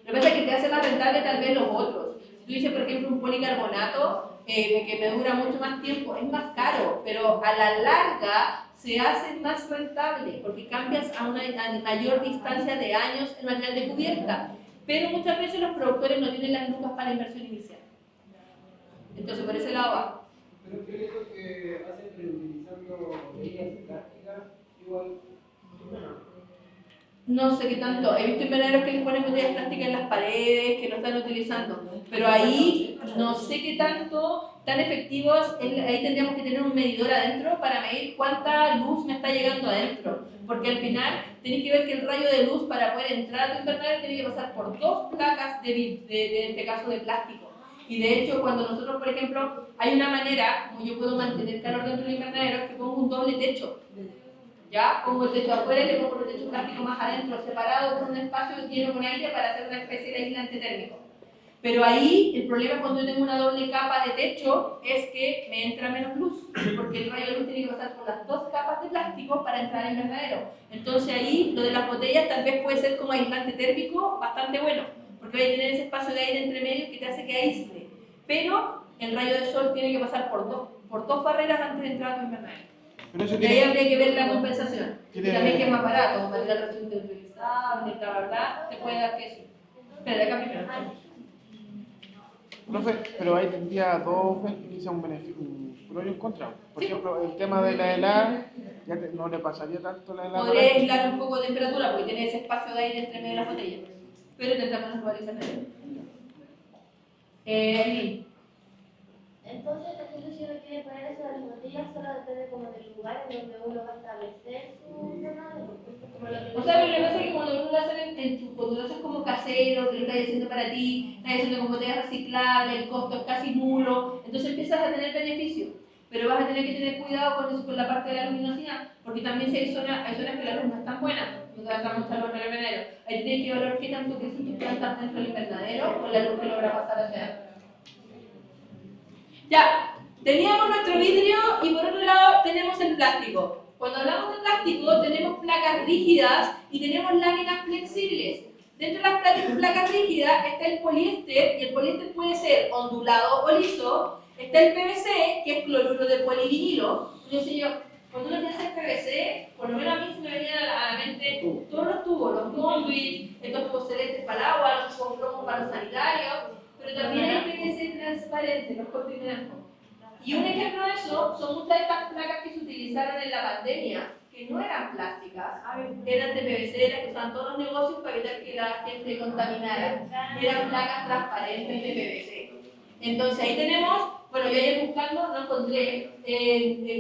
Lo que pasa es que te hace más rentable tal vez los otros. Si tú dices, por ejemplo, un policarbonato, que me dura mucho más tiempo, es más caro, pero a la larga se hace más rentable porque cambias a una mayor distancia de años el material de cubierta. pero muchas veces los productores no tienen las lucas para la inversión inicial. Entonces, por ese lado va. Pero yo creo que hacen reutilizando botellas plásticas, igual. No sé qué tanto. He visto invernaderos que les ponen botellas plásticas en las paredes, que lo están utilizando. Pero ahí no sé qué tanto, tan efectivos. Ahí tendríamos que tener un medidor adentro para medir cuánta luz me está llegando adentro. Porque al final tenés que ver que el rayo de luz para poder entrar a tu invernadero tiene que pasar por 2 placas de este caso de plástico. Y de hecho, cuando nosotros, por ejemplo, hay una manera como yo puedo mantener calor dentro del invernadero, es que pongo un doble techo. ¿Ya? Pongo el techo afuera y le pongo el techo plástico más adentro, separado por un espacio lleno con aire para hacer una especie de aislante térmico. Pero ahí el problema cuando yo tengo una doble capa de techo es que me entra menos luz, porque el rayo de luz tiene que pasar por las 2 capas de plástico para entrar al invernadero. Entonces ahí lo de las botellas tal vez puede ser como aislante térmico bastante bueno, porque voy a tener ese espacio de aire entre medio que te hace que aísle. Pero el rayo del sol tiene que pasar por dos barreras antes de entrar a tu invernadero. Pero eso Y ahí habría que ver la compensación. Y tiene- también que es más barato, material reciente reutilizable, bla, te puede dar que eso. Espera, acá primero. Profe, pero ahí tendría dos, quizá un beneficio, un pro y un contra. Por ejemplo, el tema de la helada, ya no le pasaría tanto la helada. Podría aislar un poco de temperatura porque tiene ese espacio de aire entre medio de las botellas. Pero tendrá menos lugares en Entonces, si uno quiere poner eso de las botellas, solo depende como del lugar en donde uno va a establecer su invernadero. O sea, pero lo que pasa es que cuando uno lo hace cuando lo haces como casero, que lo estás haciendo para ti, estás haciendo con botellas reciclables, el costo es casi nulo, entonces empiezas a tener beneficio. Pero vas a tener que tener cuidado con eso, con la parte de la luminosidad, porque también si hay zonas que la luz no es tan buena, no te da mucha luz en el invernadero. Ahí tienes que evaluar qué tanto crecen tus plantas dentro del invernadero con la luz que logra pasar hacia adentro. Ya, teníamos nuestro vidrio y por otro lado tenemos el plástico. Cuando hablamos de plástico tenemos placas rígidas y tenemos láminas flexibles. Dentro de las placas rígidas está el poliéster y el poliéster puede ser ondulado o liso. Está el PVC, que es cloruro de polivinilo. Cuando uno piensa en PVC, por lo menos a mí se me venían a la mente todos los tubos, los conduits, estos tubos celestes para el agua, los tubos plomos para los sanitarios, pero también hay PVC transparente, los cortineros. Y un ejemplo de eso son muchas de estas placas que se utilizaron en la pandemia, que no eran plásticas, eran de PVC, las que usaban todos los negocios para evitar que la gente contaminara. Eran placas transparentes de PVC. Entonces ahí tenemos, bueno, yo ayer buscando no encontré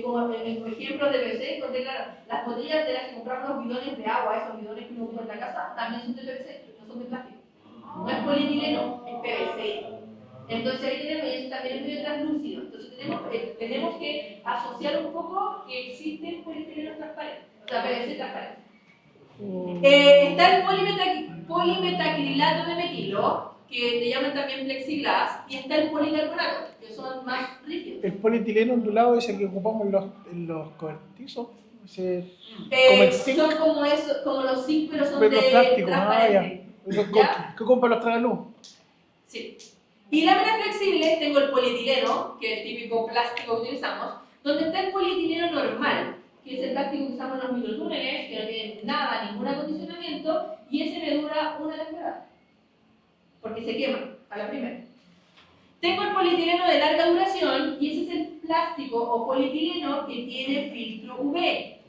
como ejemplos de PVC, encontré, claro, las botellas de las que compramos los bidones de agua, esos bidones que uno usa en la casa, también son de PVC, no son de plástico. No es polietileno, es PVC. Entonces ahí tenemos, y eso también es medio translúcido. Entonces tenemos que asociar un poco que existen polietilenos transparentes, o sea, PVC transparente. Está el polimetacrilato de metilo, que te llaman también plexiglas, y está el policarbonato, que son más rígidos. El polietileno ondulado es el que ocupamos en los cobertizos. Como el zinc. Son como los zinc, pero son Los de plásticos, transparente. ¿Qué compra los tragaluz? Sí. Y láminas flexibles tengo el polietileno, que es el típico plástico que utilizamos, donde está el polietileno normal, que es el plástico que usamos en los microtúneles, que no tiene nada, ningún acondicionamiento, y ese me dura una temporada, porque se quema a la primera. Tengo el polietileno de larga duración, y ese es el plástico o polietileno que tiene filtro UV,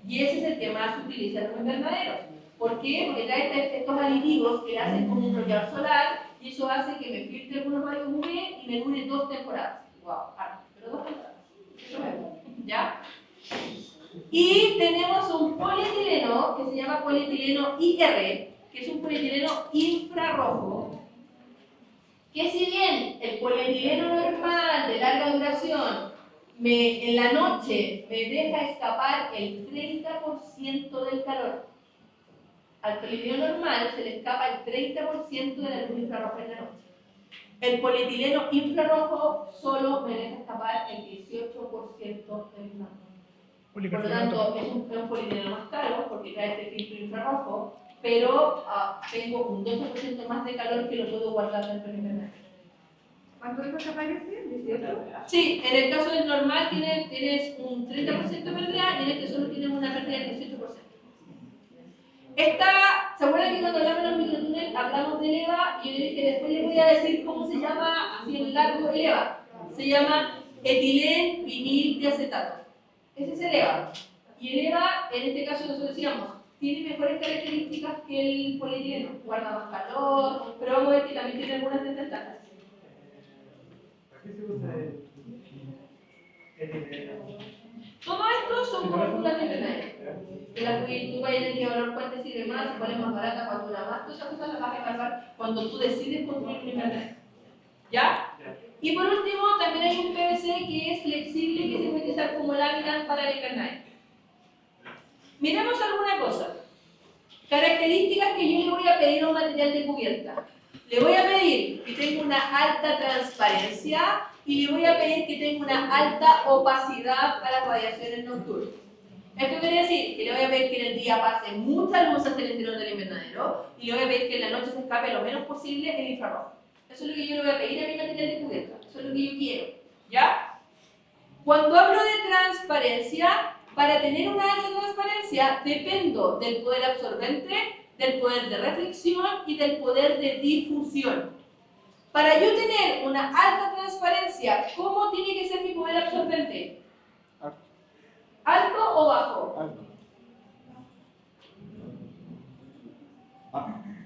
y ese es el que más se utiliza en los invernaderos. ¿Por qué? Porque trae estos aditivos que hacen como un bloqueador solar, y eso hace que me filtre algunos rayos UV y me dure 2 temporadas. ¡Wow! Pero 2 temporadas. Eso es. ¿Ya? Y tenemos un polietileno que se llama polietileno IR, que es un polietileno infrarrojo, que si bien el polietileno normal de larga duración en la noche me deja escapar el 30% del calor, al polietileno normal se le escapa el 30% de la luz infrarroja en la noche. El polietileno infrarrojo solo me deja escapar el 18% del calor. Por lo tanto, es un polietileno más caro porque trae este filtro infrarrojo, pero tengo un 12% más de calor que lo puedo guardar dentro del invernadero. ¿Cuánto dijo que aparece? ¿18? Sí, en el caso del normal tienes un 30% de pérdida y en este solo tienes una pérdida del 18%. ¿Se acuerdan que cuando hablamos de los microtúneles hablamos del EVA? Y yo dije que después les voy a decir cómo se llama así en largo el EVA. Se llama etilen vinil diacetato. Ese es el EVA. Y el EVA, en este caso nosotros decíamos, tiene mejores características que el polietileno. Guarda más calor, pero vamos a ver que también tiene algunas desventajas. ¿Para qué se usa el Todo esto son fórmulas de invernadero. En las que tú vayas a tener que evaluar cuál te sirve más, cuál es más barata, cuál dura más. Todas esas cosas las vas a evaluar cuando tú decides construir un invernadero. ¿Ya? Y por último, también hay un PVC que es flexible y que se puede utilizar como lámina para el invernadero. Miremos alguna cosa. Características que yo le voy a pedir a un material de cubierta. Le voy a pedir que tenga una alta transparencia y le voy a pedir que tenga una alta opacidad a las radiaciones nocturnas. Esto quiere decir que le voy a pedir que en el día pase mucha luz hacia el interior del invernadero y le voy a pedir que en la noche se escape lo menos posible el infrarrojo. Eso es lo que yo le voy a pedir a mi material de cubierta. Eso es lo que yo quiero. ¿Ya? Cuando hablo de transparencia, para tener una alta transparencia dependo del poder absorbente, del poder de reflexión y del poder de difusión. Para yo tener una alta transparencia, ¿cómo tiene que ser mi poder absorbente? ¿Alto o bajo? Alto.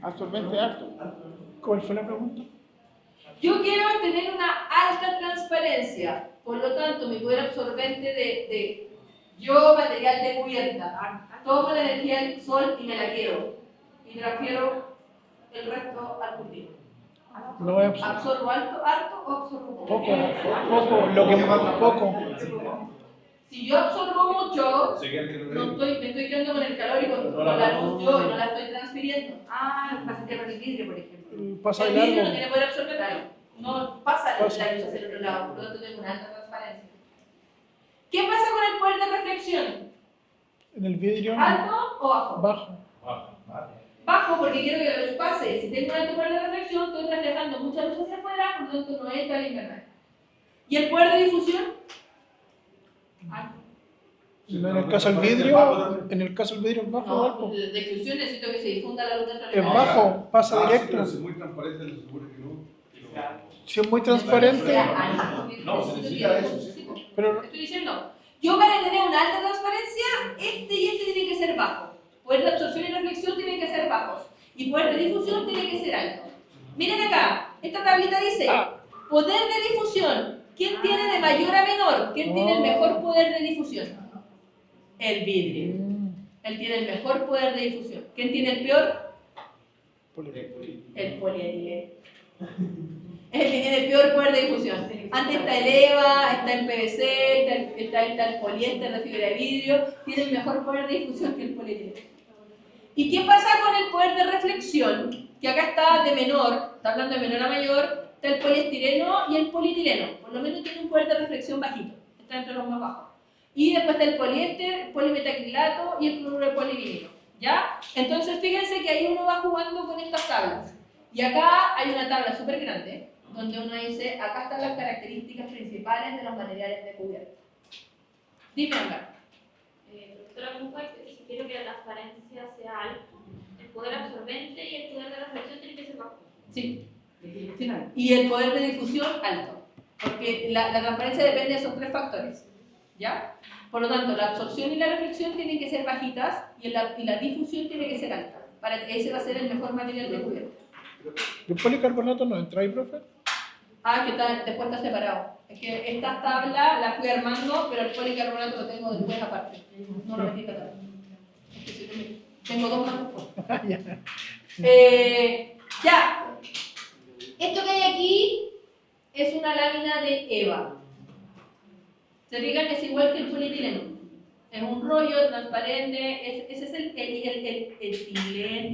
Absorbente alto. ¿Cuál fue la pregunta? Yo quiero tener una alta transparencia, por lo tanto mi poder absorbente yo, material de cubierta, tomo la energía del sol y me la quedo y transfiero el resto al cultivo. No voy a absorber. ¿Absorbo harto o absorbo poco? Poco, lo que poco. Si yo absorbo mucho, me estoy quedando con el calor y con la luz yo y no la estoy transfiriendo. Ah, pasa con el vidrio, por ejemplo. Pasa El de vidrio no largo. tiene poder absorber, no pasa la luz Pasa. hacia el otro lado, por lo tanto tengo una alta transparencia. ¿Qué pasa con el poder de reflexión? En el vidrio ¿Alto o bajo? bajo. Bajo porque quiero que la luz pase. Si tengo un alto poder de reflexión, estoy reflejando mucha luz hacia afuera, por lo tanto no entra al invernadero. ¿Y el poder de difusión? Alto. En el caso del vidrio, es bajo o No, alto. de difusión necesito que se difunda la luz dentro del Es invernadero. bajo, pasa directo. Pero si es muy transparente, se supone que no. Si es muy Necesito que transparente, sea alto. No, se necesita eso. pero Estoy diciendo, yo para tener una alta transparencia, este y este tienen que ser bajos. Poder de absorción y reflexión tienen que ser bajos. Y poder de difusión tiene que ser alto. Miren acá, esta tablita dice, poder de difusión. ¿Quién tiene de mayor a menor? ¿Quién tiene el mejor poder de difusión? El vidrio. Él tiene el mejor poder de difusión. ¿Quién tiene el peor? El polietileno. Es el que tiene el peor poder de difusión. Antes está el EVA, está el PVC, está el poliéster de fibra de vidrio. Tiene el mejor poder de difusión que el polietileno. ¿Y qué pasa con el poder de reflexión? Que acá está de menor, está hablando de menor a mayor, está el poliestireno y el polietileno. Por lo menos tiene un poder de reflexión bajito, está entre los más bajos. Y después está el poliéster, el polimetacrilato y el cloruro de polivinilo. ¿Ya? Entonces fíjense que ahí uno va jugando con estas tablas. Y acá hay una tabla súper grande, donde uno dice, acá están las características principales de los materiales de cubierta. Dime, Amber. Doctora, ¿cómo fue que si quiero que la transparencia sea alta, el poder absorbente y el poder de reflexión tienen que ser bajo? Sí. Y el poder de difusión alto. Porque la transparencia depende de esos tres factores. ¿Ya? Por lo tanto, la absorción y la reflexión tienen que ser bajitas y la difusión tiene que ser alta. Para que ese va a ser el mejor material de cubierta. ¿el policarbonato no entra ahí, profe? Ah, que después está separado. Es que esta tabla la fui armando, pero el policarbonato lo tengo después aparte. No lo metí en la tabla. Es que sí, tengo dos más después. Ya. Esto que hay aquí es una lámina de EVA. Se fijan que es igual que el polietileno. Es un rollo transparente. Ese es el etileno.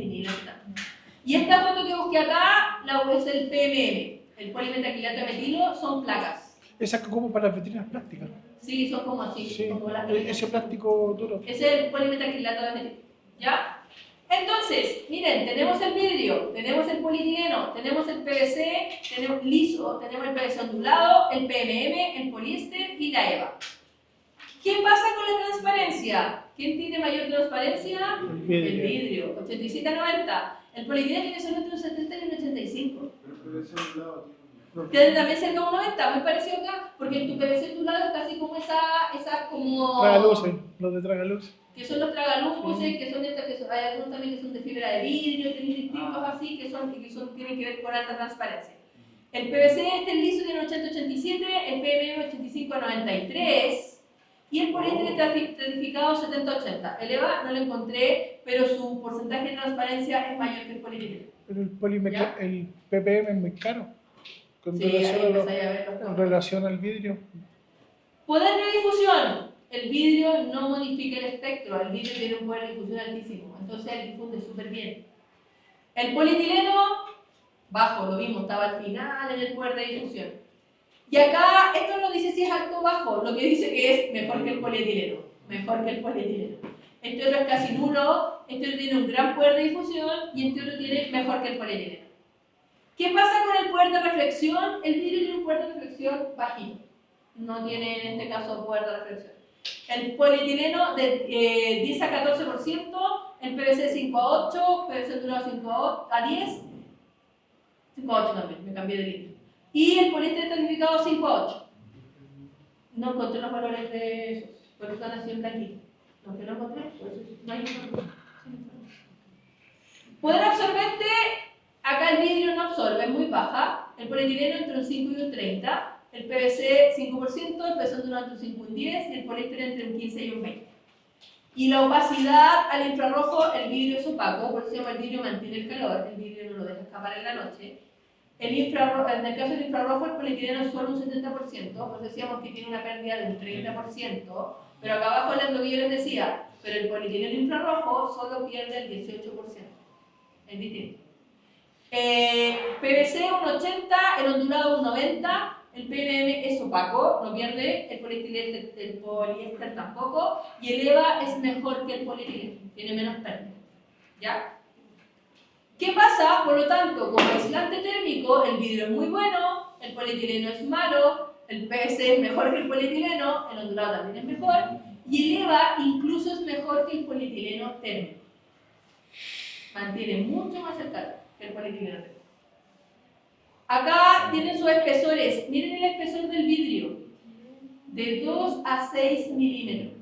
Y esta foto que busqué acá es el PMM. El polimetacrilato de metilo son placas. Esa que como para las vitrinas plásticas. Sí, son como así. Sí, como las ese plástico duro. Ese es el polimetacrilato de metilo. ¿Ya? Entonces, miren, tenemos el vidrio, tenemos el polietileno, tenemos el PVC, tenemos liso, tenemos el PVC ondulado, el PMM, el poliéster y la EVA. ¿Qué pasa con la transparencia? transparencia. ¿Quién tiene mayor transparencia? El El vidrio. vidrio, 87 a 90. El polietileno tiene solamente un 70 y un 85. Pero PVC a un lado tiene Tiene también cerca de un 90, muy parecido acá, porque en tu PVC en tu lado es casi como esa como... Tragaluces, los de tragaluces. que son los tragaluces, que son estas, hay algunos también que son de fibra de vidrio, tienen distintos así, que tienen que ver con alta transparencia. El PVC liso tiene 80-87, el PMM 85-93 y el poliéster estratificado 70-80. El EVA no lo encontré, pero su porcentaje de transparencia es mayor que el polietileno. Pero ¿Ya? el ppm es muy caro con Sí, relación, ahí a empezáis a ver los con relación al vidrio. Poder de difusión. El vidrio no modifica el espectro, el vidrio tiene un poder de difusión altísimo, entonces él difunde súper bien. El polietileno, bajo, lo vimos, estaba al final en el poder de difusión. Y acá, esto no dice si es alto o bajo, lo que dice que es mejor que el polietileno, mejor que el polietileno. Este otro es casi nulo, este otro tiene un gran poder de difusión y este otro tiene mejor que el polietileno. ¿Qué pasa con el poder de reflexión? El vidrio tiene un poder de reflexión bajito, no tiene en este caso poder de reflexión. El polietileno de 10 a 14%, el PVC 5 a 8, PVC durado 5 a 10, 5 a 8 también, me cambié de litro. Y el poliéster estratificado 5 a 8. No encontré los valores de esos, porque están así en blanquito. Los que no encontré, pues no hay información. Poder absorbente, acá el vidrio no absorbe, es muy baja. El polietileno entre un 5 y un 30. El PVC 5%, el PVC durado entre un 5 y un 10 y el poliéster entre un 15 y un 20. Y la opacidad al infrarrojo, el vidrio es opaco, por eso se llama el vidrio mantiene el calor, el vidrio no lo deja escapar en la noche. En el caso del infrarrojo, el polietileno es solo un 70%, por eso decíamos que tiene una pérdida de un 30%, pero acá abajo es lo que yo les decía, pero el polietileno infrarrojo solo pierde el 18%. Es distinto. PVC un 80, el ondulado un 90, el PMM es opaco, no pierde, el poliéster tampoco, y el EVA es mejor que el polietileno, tiene menos pérdida. ¿Ya? ¿Qué pasa? Por lo tanto, como aislante térmico, el vidrio es muy bueno, el polietileno es malo, el PVC es mejor que el polietileno, el ondulado también es mejor, y el EVA incluso es mejor que el polietileno térmico. Mantiene mucho más el calor que el polietileno térmico. Acá tienen sus espesores. Miren el espesor del vidrio. De 2 a 6 milímetros.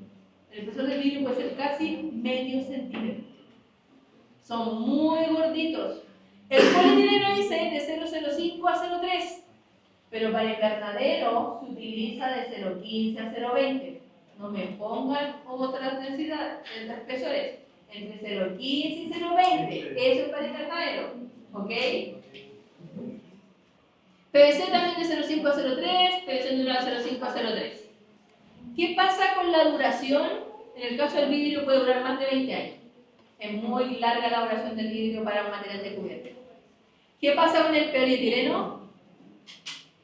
El espesor del vidrio puede ser casi medio centímetro. Son muy gorditos. El polietileno dice de 0,05 a 0,3. Pero para invernadero se utiliza de 0,15 a 0,20. No me pongan otras densidades, espesores. Entre 0,15 y 0,20. Eso es para invernadero. ¿Ok? PVC también de 0,5 a 0,3, PVC durado 0,5 a 0,3. ¿Qué pasa con la duración? En el caso del vidrio puede durar más de 20 años. Es muy larga la duración del vidrio para un material de cubierta. ¿Qué pasa con el polietileno?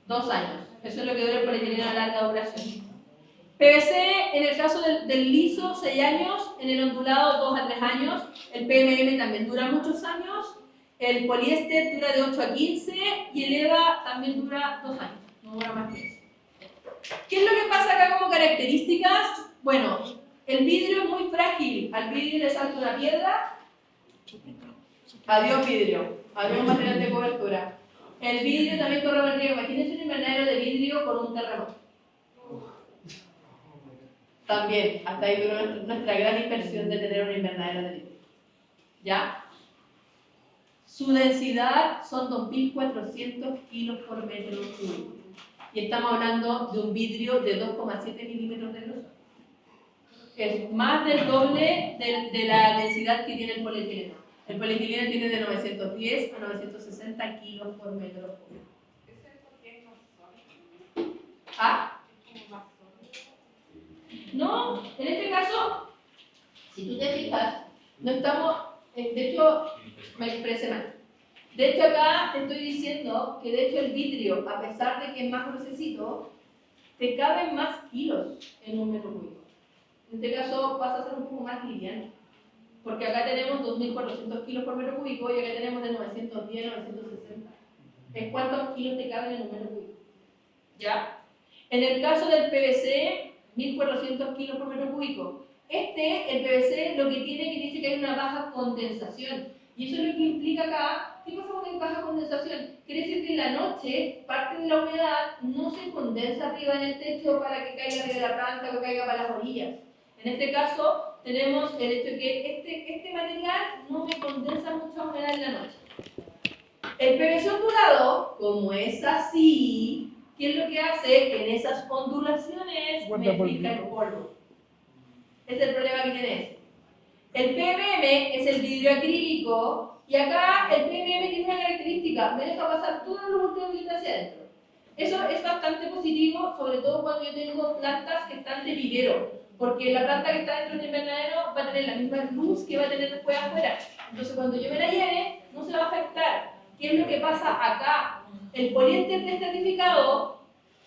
2 años. Eso es lo que dura el polietileno a larga duración. PVC, en el caso del liso, 6 años. En el ondulado, 2 a 3 años. El PMM también dura muchos años. El poliéster dura de 8 a 15 y el EVA también dura 2 años, no dura más que eso. ¿Qué es lo que pasa acá como características? Bueno, el vidrio es muy frágil, al vidrio le salta una piedra, adiós vidrio, adiós material de cobertura. El vidrio también corre el riesgo, imagínense un invernadero de vidrio con un terremoto. También, hasta ahí duró nuestra gran inversión de tener un invernadero de vidrio. ¿Ya? Su densidad son 2.400 kilos por metro cúbico. Y estamos hablando de un vidrio de 2,7 milímetros de grosor. Es más del doble de la densidad que tiene el polietileno. El polietileno tiene de 910 a 960 kilos por metro cúbico. ¿Ah? No, en este caso, si tú te fijas, no estamos, de hecho, me expresé mal. De hecho, acá te estoy diciendo que de hecho el vidrio, a pesar de que es más gruesecito, te caben más kilos en un metro cúbico. En este caso pasa a ser un poco más liviano, porque acá tenemos 2.400 kilos por metro cúbico y acá tenemos de 910 a 960. ¿En cuántos kilos te caben en un metro cúbico? ¿Ya? En el caso del PVC, 1.400 kilos por metro cúbico. El PVC, lo que tiene que dice que hay una baja condensación. Y eso es lo que implica acá. ¿Qué pasa con la baja condensación? Quiere decir que en la noche parte de la humedad no se condensa arriba en el techo para que caiga arriba de la planta o caiga para las orillas. En este caso, tenemos el hecho de que este material no me condensa mucha humedad en la noche. El PVC ondulado, como es así, ¿qué es lo que hace? Que en esas ondulaciones Guarda me filtra el polvito. polvo. Ese es el problema que tiene ese. El PMM es el vidrio acrílico y acá el PMM tiene una característica, me deja pasar todo el ultravioleta hacia adentro. Eso es bastante positivo, sobre todo cuando yo tengo plantas que están de vivero, porque la planta que está dentro del invernadero va a tener la misma luz que va a tener después afuera. Entonces cuando yo me la lleve, no se va a afectar. ¿Qué es lo que pasa acá? El poliéster destratificado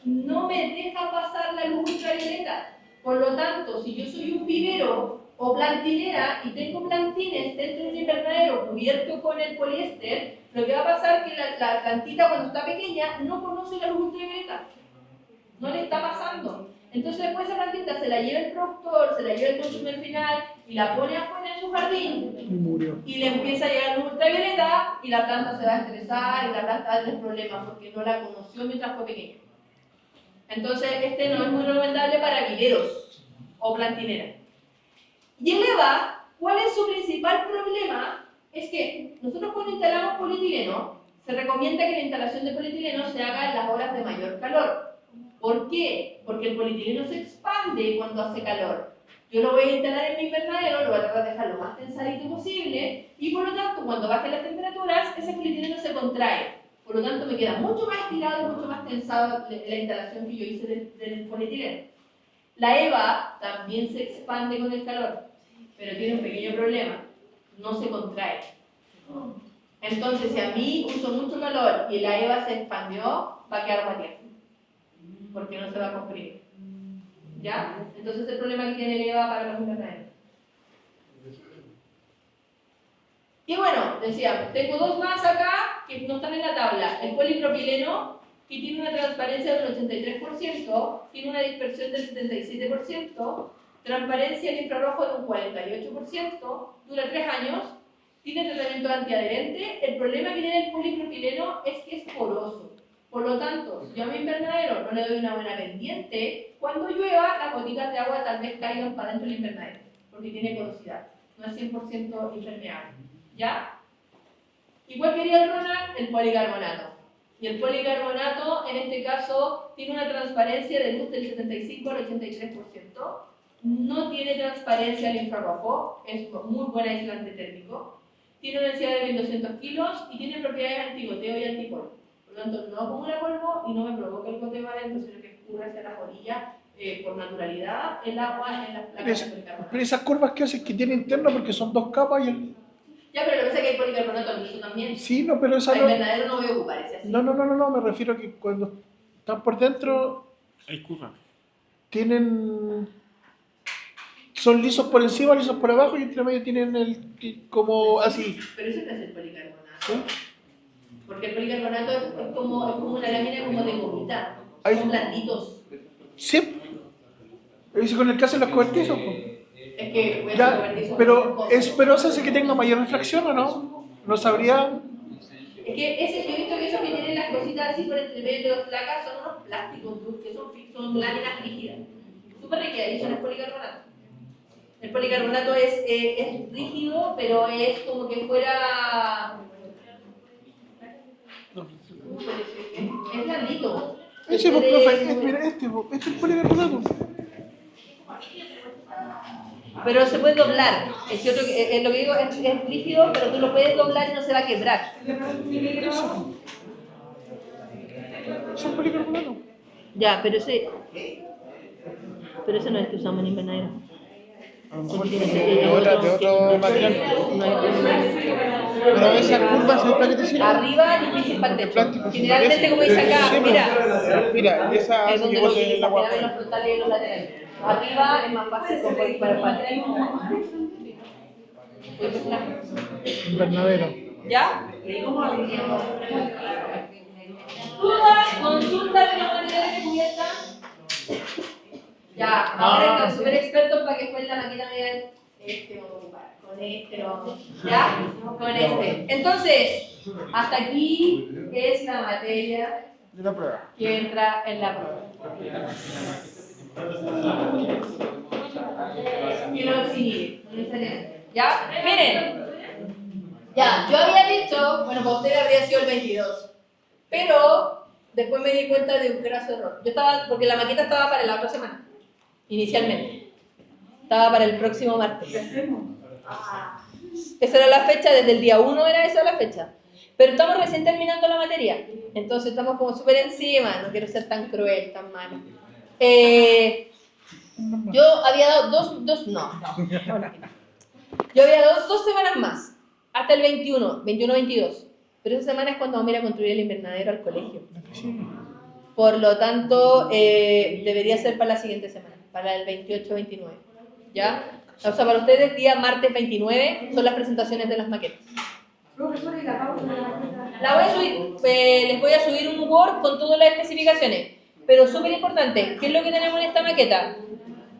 no me deja pasar la luz ultravioleta. Por lo tanto, si yo soy un vivero o plantinera y tengo plantines dentro de un invernadero cubierto con el poliéster, lo que va a pasar es que la plantita cuando está pequeña no conoce la luz ultravioleta. No le está pasando. Entonces después esa plantita se la lleva el productor, se la lleva el consumidor final y la pone afuera en su jardín Y murió. y le empieza a llegar luz ultravioleta y la planta se va a estresar y la planta va a tener problemas porque no la conoció mientras fue pequeña. Entonces este no es muy recomendable para viveros o plantineras. Y el EVA, ¿cuál es su principal problema? Es que nosotros cuando instalamos polietileno, se recomienda que la instalación de polietileno se haga en las horas de mayor calor. ¿Por qué? Porque el polietileno se expande cuando hace calor. Yo lo voy a instalar en mi invernadero, lo voy a tratar de dejar lo más tensadito posible y por lo tanto cuando bajen las temperaturas, ese polietileno se contrae. Por lo tanto me queda mucho más estirado, mucho más tensado la instalación que yo hice del polietileno. La EVA también se expande con el calor, pero tiene un pequeño problema, no se contrae. Entonces, si a mí uso mucho calor y la EVA se expandió, va a quedar vacía, porque no se va a comprimir. ¿Ya? Entonces, el problema que tiene el EVA para los invernaderos. Y bueno, decíamos, tengo dos más acá que no están en la tabla. El polipropileno, que tiene una transparencia del 83%, tiene una dispersión del 77%, transparencia en infrarrojo de un 48%, dura 3 años, tiene tratamiento antiadherente. El problema que tiene el polipropileno es que es poroso. Por lo tanto, si yo a mi invernadero no le doy una buena pendiente, cuando llueva, las gotitas de agua tal vez caigan para dentro del invernadero, porque tiene porosidad, no es 100% impermeable. ¿Ya? Igual quería el Ronald, el policarbonato. Y el policarbonato, en este caso, tiene una transparencia de luz del 75 al 83%. No tiene transparencia al infrarrojo, es muy buen aislante térmico. Tiene una densidad de 1200 kilos y tiene propiedades antigoteo y antipolvo. Por lo tanto, no acumula polvo y no me provoca el goteo adentro, sino que escurre hacia las orillas por naturalidad el agua en las placas de policarbonato. Pero esas curvas que hacen que tiene interno porque son dos capas y el... Ya, pero lo que pasa es que hay policarbonato liso también. Sí, no, pero esa El no... invernadero no voy a ocupar ese así. No, me refiero a que cuando están por dentro Hay curva. tienen... Son lisos por encima, lisos por abajo y entre medio tienen como así. Pero ese no es el policarbonato. ¿Sí? Porque el policarbonato es como una lámina como de gomita. Ahí. Son blanditos. Sí. Eso con el que hacen los cobertizos. Pues. Es que voy a Ya, convertir pero ¿eso hace que tenga mayor refracción o no? No sabría. Es que yo he visto que esos que tienen las cositas así por entre medio de las placas son unos plásticos que son láminas rígidas. Súper rígidas y son el policarbonato. El policarbonato es rígido, pero es como que fuera... Es blandito. Ese, pues, profe, mira, este es el policarbonato. Pero se puede doblar. Es lo que digo es rígido, pero tú lo puedes doblar y no se va a quebrar. Eso es policarbonato. Ya, pero ese no es el que usamos en invernadero. A lo mejor de otro material. Pero esas curvas, ¿sabes para qué te sirven? Arriba difícil para el techo. Plástico, Generalmente, como dice acá, sí, mira. Mira, esa Es hace donde que lo bote el utilizan, agua. en los frontales y los laterales. Arriba es más fácil para el patio. Invernadero. ¿Ya? Dudas, consultas de la manera de cubierta. Ya, ahora están súper expertos para que después la maqueta me digan, este vamos a ocupar, con este lo vamos, ¿ya? Con este. Entonces, hasta aquí es la materia De la prueba. que entra en la prueba. Y lo exhibir, no necesariamente. ¿Ya? Miren. Ya, yo había dicho, bueno, para usted habría sido el 22. Pero después me di cuenta de un graso error. Yo estaba, porque la maqueta estaba para la otra semana, inicialmente. Estaba para el próximo martes. Esa era la fecha, desde el día 1 era esa la fecha. Pero estamos recién terminando la materia. Entonces estamos como súper encima, no quiero ser tan cruel, tan malo. Yo había dado Yo había dado 2 semanas más, hasta el 21-22. Pero esa semana es cuando vamos a ir a construir el invernadero al colegio. Por lo tanto, debería ser para la siguiente semana, para el 28-29. ¿Ya? O sea, para ustedes, día martes 29 son las presentaciones de las maquetas. Profesora, ¿y la pauta de la maqueta? La voy a subir, les voy a subir un Word con todas las especificaciones. Pero súper importante, ¿qué es lo que tenemos en esta maqueta?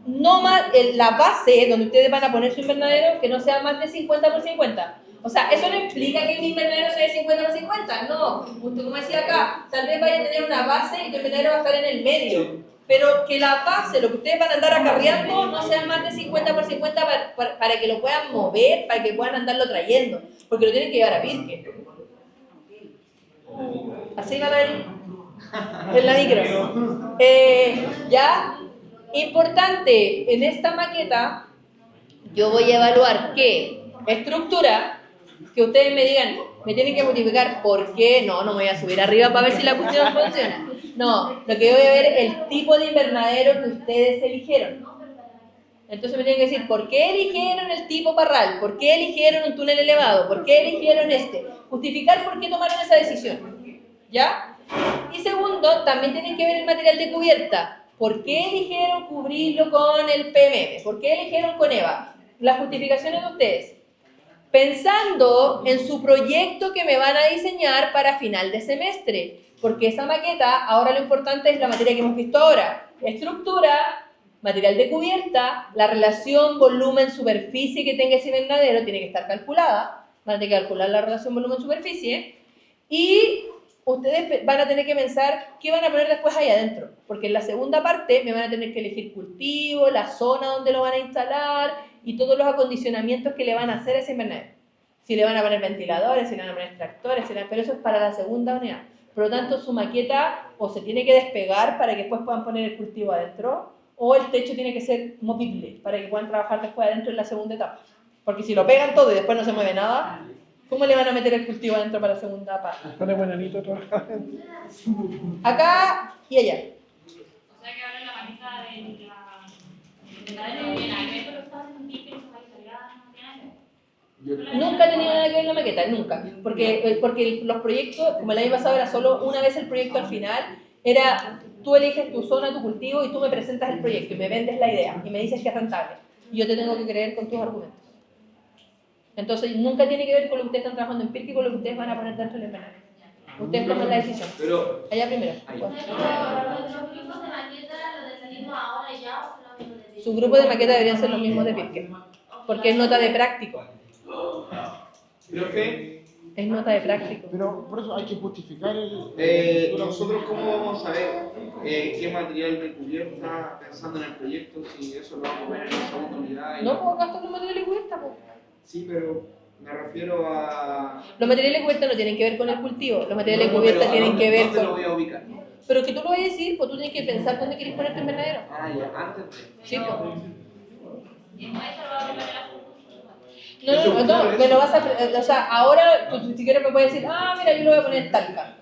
No más, la base donde ustedes van a poner su invernadero, que no sea más de 50 por 50. O sea, eso no implica que mi invernadero sea de 50 por 50, no. Usted, como decía acá, tal vez vaya a tener una base y tu invernadero va a estar en el medio. Pero que la base, lo que ustedes van a andar acarreando, no sea más de 50 por 50 para que lo puedan mover, para que puedan andarlo trayendo. Porque lo tienen que llevar a Pirque. Así va a ver en la micro. ¿Ya? Importante, en esta maqueta yo voy a evaluar qué estructura, que ustedes me digan, me tienen que multiplicar por qué, no me voy a subir arriba para ver si la cuestión funciona. No, lo que yo voy a ver es el tipo de invernadero que ustedes eligieron. Entonces me tienen que decir, ¿por qué eligieron el tipo parral? ¿Por qué eligieron un túnel elevado? ¿Por qué eligieron este? Justificar por qué tomaron esa decisión. ¿Ya? Y segundo, también tienen que ver el material de cubierta. ¿Por qué eligieron cubrirlo con el PMM? ¿Por qué eligieron con EVA? Las justificaciones de ustedes. Pensando en su proyecto que me van a diseñar para final de semestre. Porque esa maqueta, ahora lo importante es la materia que hemos visto ahora. Estructura, material de cubierta, la relación volumen-superficie que tenga ese invernadero tiene que estar calculada. Van a tener que calcular la relación volumen-superficie. Y ustedes van a tener que pensar qué van a poner después ahí adentro, porque en la segunda parte me van a tener que elegir cultivo, la zona donde lo van a instalar y todos los acondicionamientos que le van a hacer a ese invernadero. Si le van a poner ventiladores, si le van a poner extractores, pero eso es para la segunda unidad. Por lo tanto, su maqueta o se tiene que despegar para que después puedan poner el cultivo adentro, o el techo tiene que ser movible para que puedan trabajar después adentro en la segunda etapa. Porque si lo pegan todo y después no se mueve nada, ¿cómo le van a meter el cultivo adentro para la segunda parte? Pone buenanito trabajar. Acá y allá. O sea que ahora en la maqueta de la no tiene nada que ver con los estados en pique, los paisarianos, no tiene nada que ver. Nunca he tenido nada que ver en la maqueta, nunca. Porque los proyectos, como el año pasado era solo una vez el proyecto al final, era tú eliges tu zona, tu cultivo y tú me presentas el proyecto y me vendes la idea y me dices que es rentable. Y yo te tengo que creer con tus argumentos. Entonces nunca tiene que ver con lo que ustedes están trabajando en Pirque y con lo que ustedes van a poner dentro del invernadero. Ustedes toman la decisión. Pero, Allá primero. ¿Los grupos de maqueta, lo decidimos ahora ya o solamente de Su grupo de maqueta deberían ser los mismos de Pirque, porque es nota de práctico. profe, Es nota de práctico. Pero por eso hay que justificar el... nosotros cómo vamos a saber qué material de cubierta, pensando en el proyecto, si eso lo vamos a ver en la segunda unidad. No puedo gastar los materiales de cubierta, po. Sí, pero me refiero a... Los materiales de cubierta no tienen que ver con el cultivo, los materiales de cubierta tienen que ver ¿Dónde lo con... voy a ubicar? Pero que tú lo vas a decir, pues tú tienes que pensar dónde quieres poner tu invernadero. Ah, ya, antes de... Sí, pues. Y como eso lo va a preparar la No, me lo vas a... O sea, ahora tú si quieres me puedes decir, mira, yo lo voy a poner en Talca.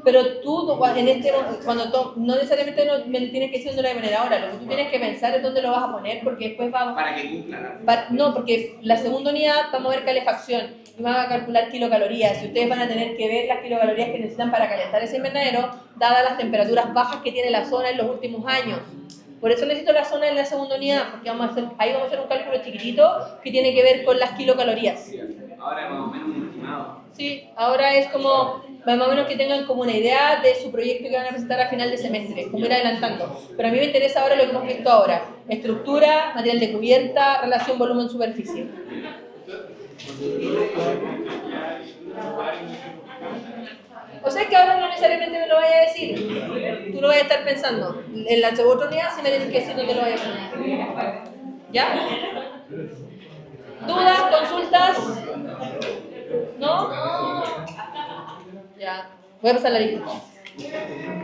Pero tú, cuando no necesariamente me tienes que decir dónde lo vas a poner ahora, lo que tú tienes que pensar es dónde lo vas a poner, porque después vamos... Para que cumpla. No, porque la segunda unidad vamos a ver calefacción y van a calcular kilocalorías y ustedes van a tener que ver las kilocalorías que necesitan para calentar ese invernadero, dadas las temperaturas bajas que tiene la zona en los últimos años. Por eso necesito la zona en la segunda unidad, porque ahí vamos a hacer un cálculo chiquitito que tiene que ver con las kilocalorías. Ahora más o menos un estimado. Sí, ahora es como más o menos que tengan como una idea de su proyecto que van a presentar a final de semestre, como ir adelantando. Pero a mí me interesa ahora lo que hemos visto ahora. Estructura, material de cubierta, relación volumen-superficie. O sea que ahora no necesariamente me lo vaya a decir. Tú lo vas a estar pensando. En la segunda unidad sí me tienes que decir dónde lo vayas a poner. ¿Ya? ¿Dudas? ¿Consultas? ¿No? Ya. Voy a pasar la lista.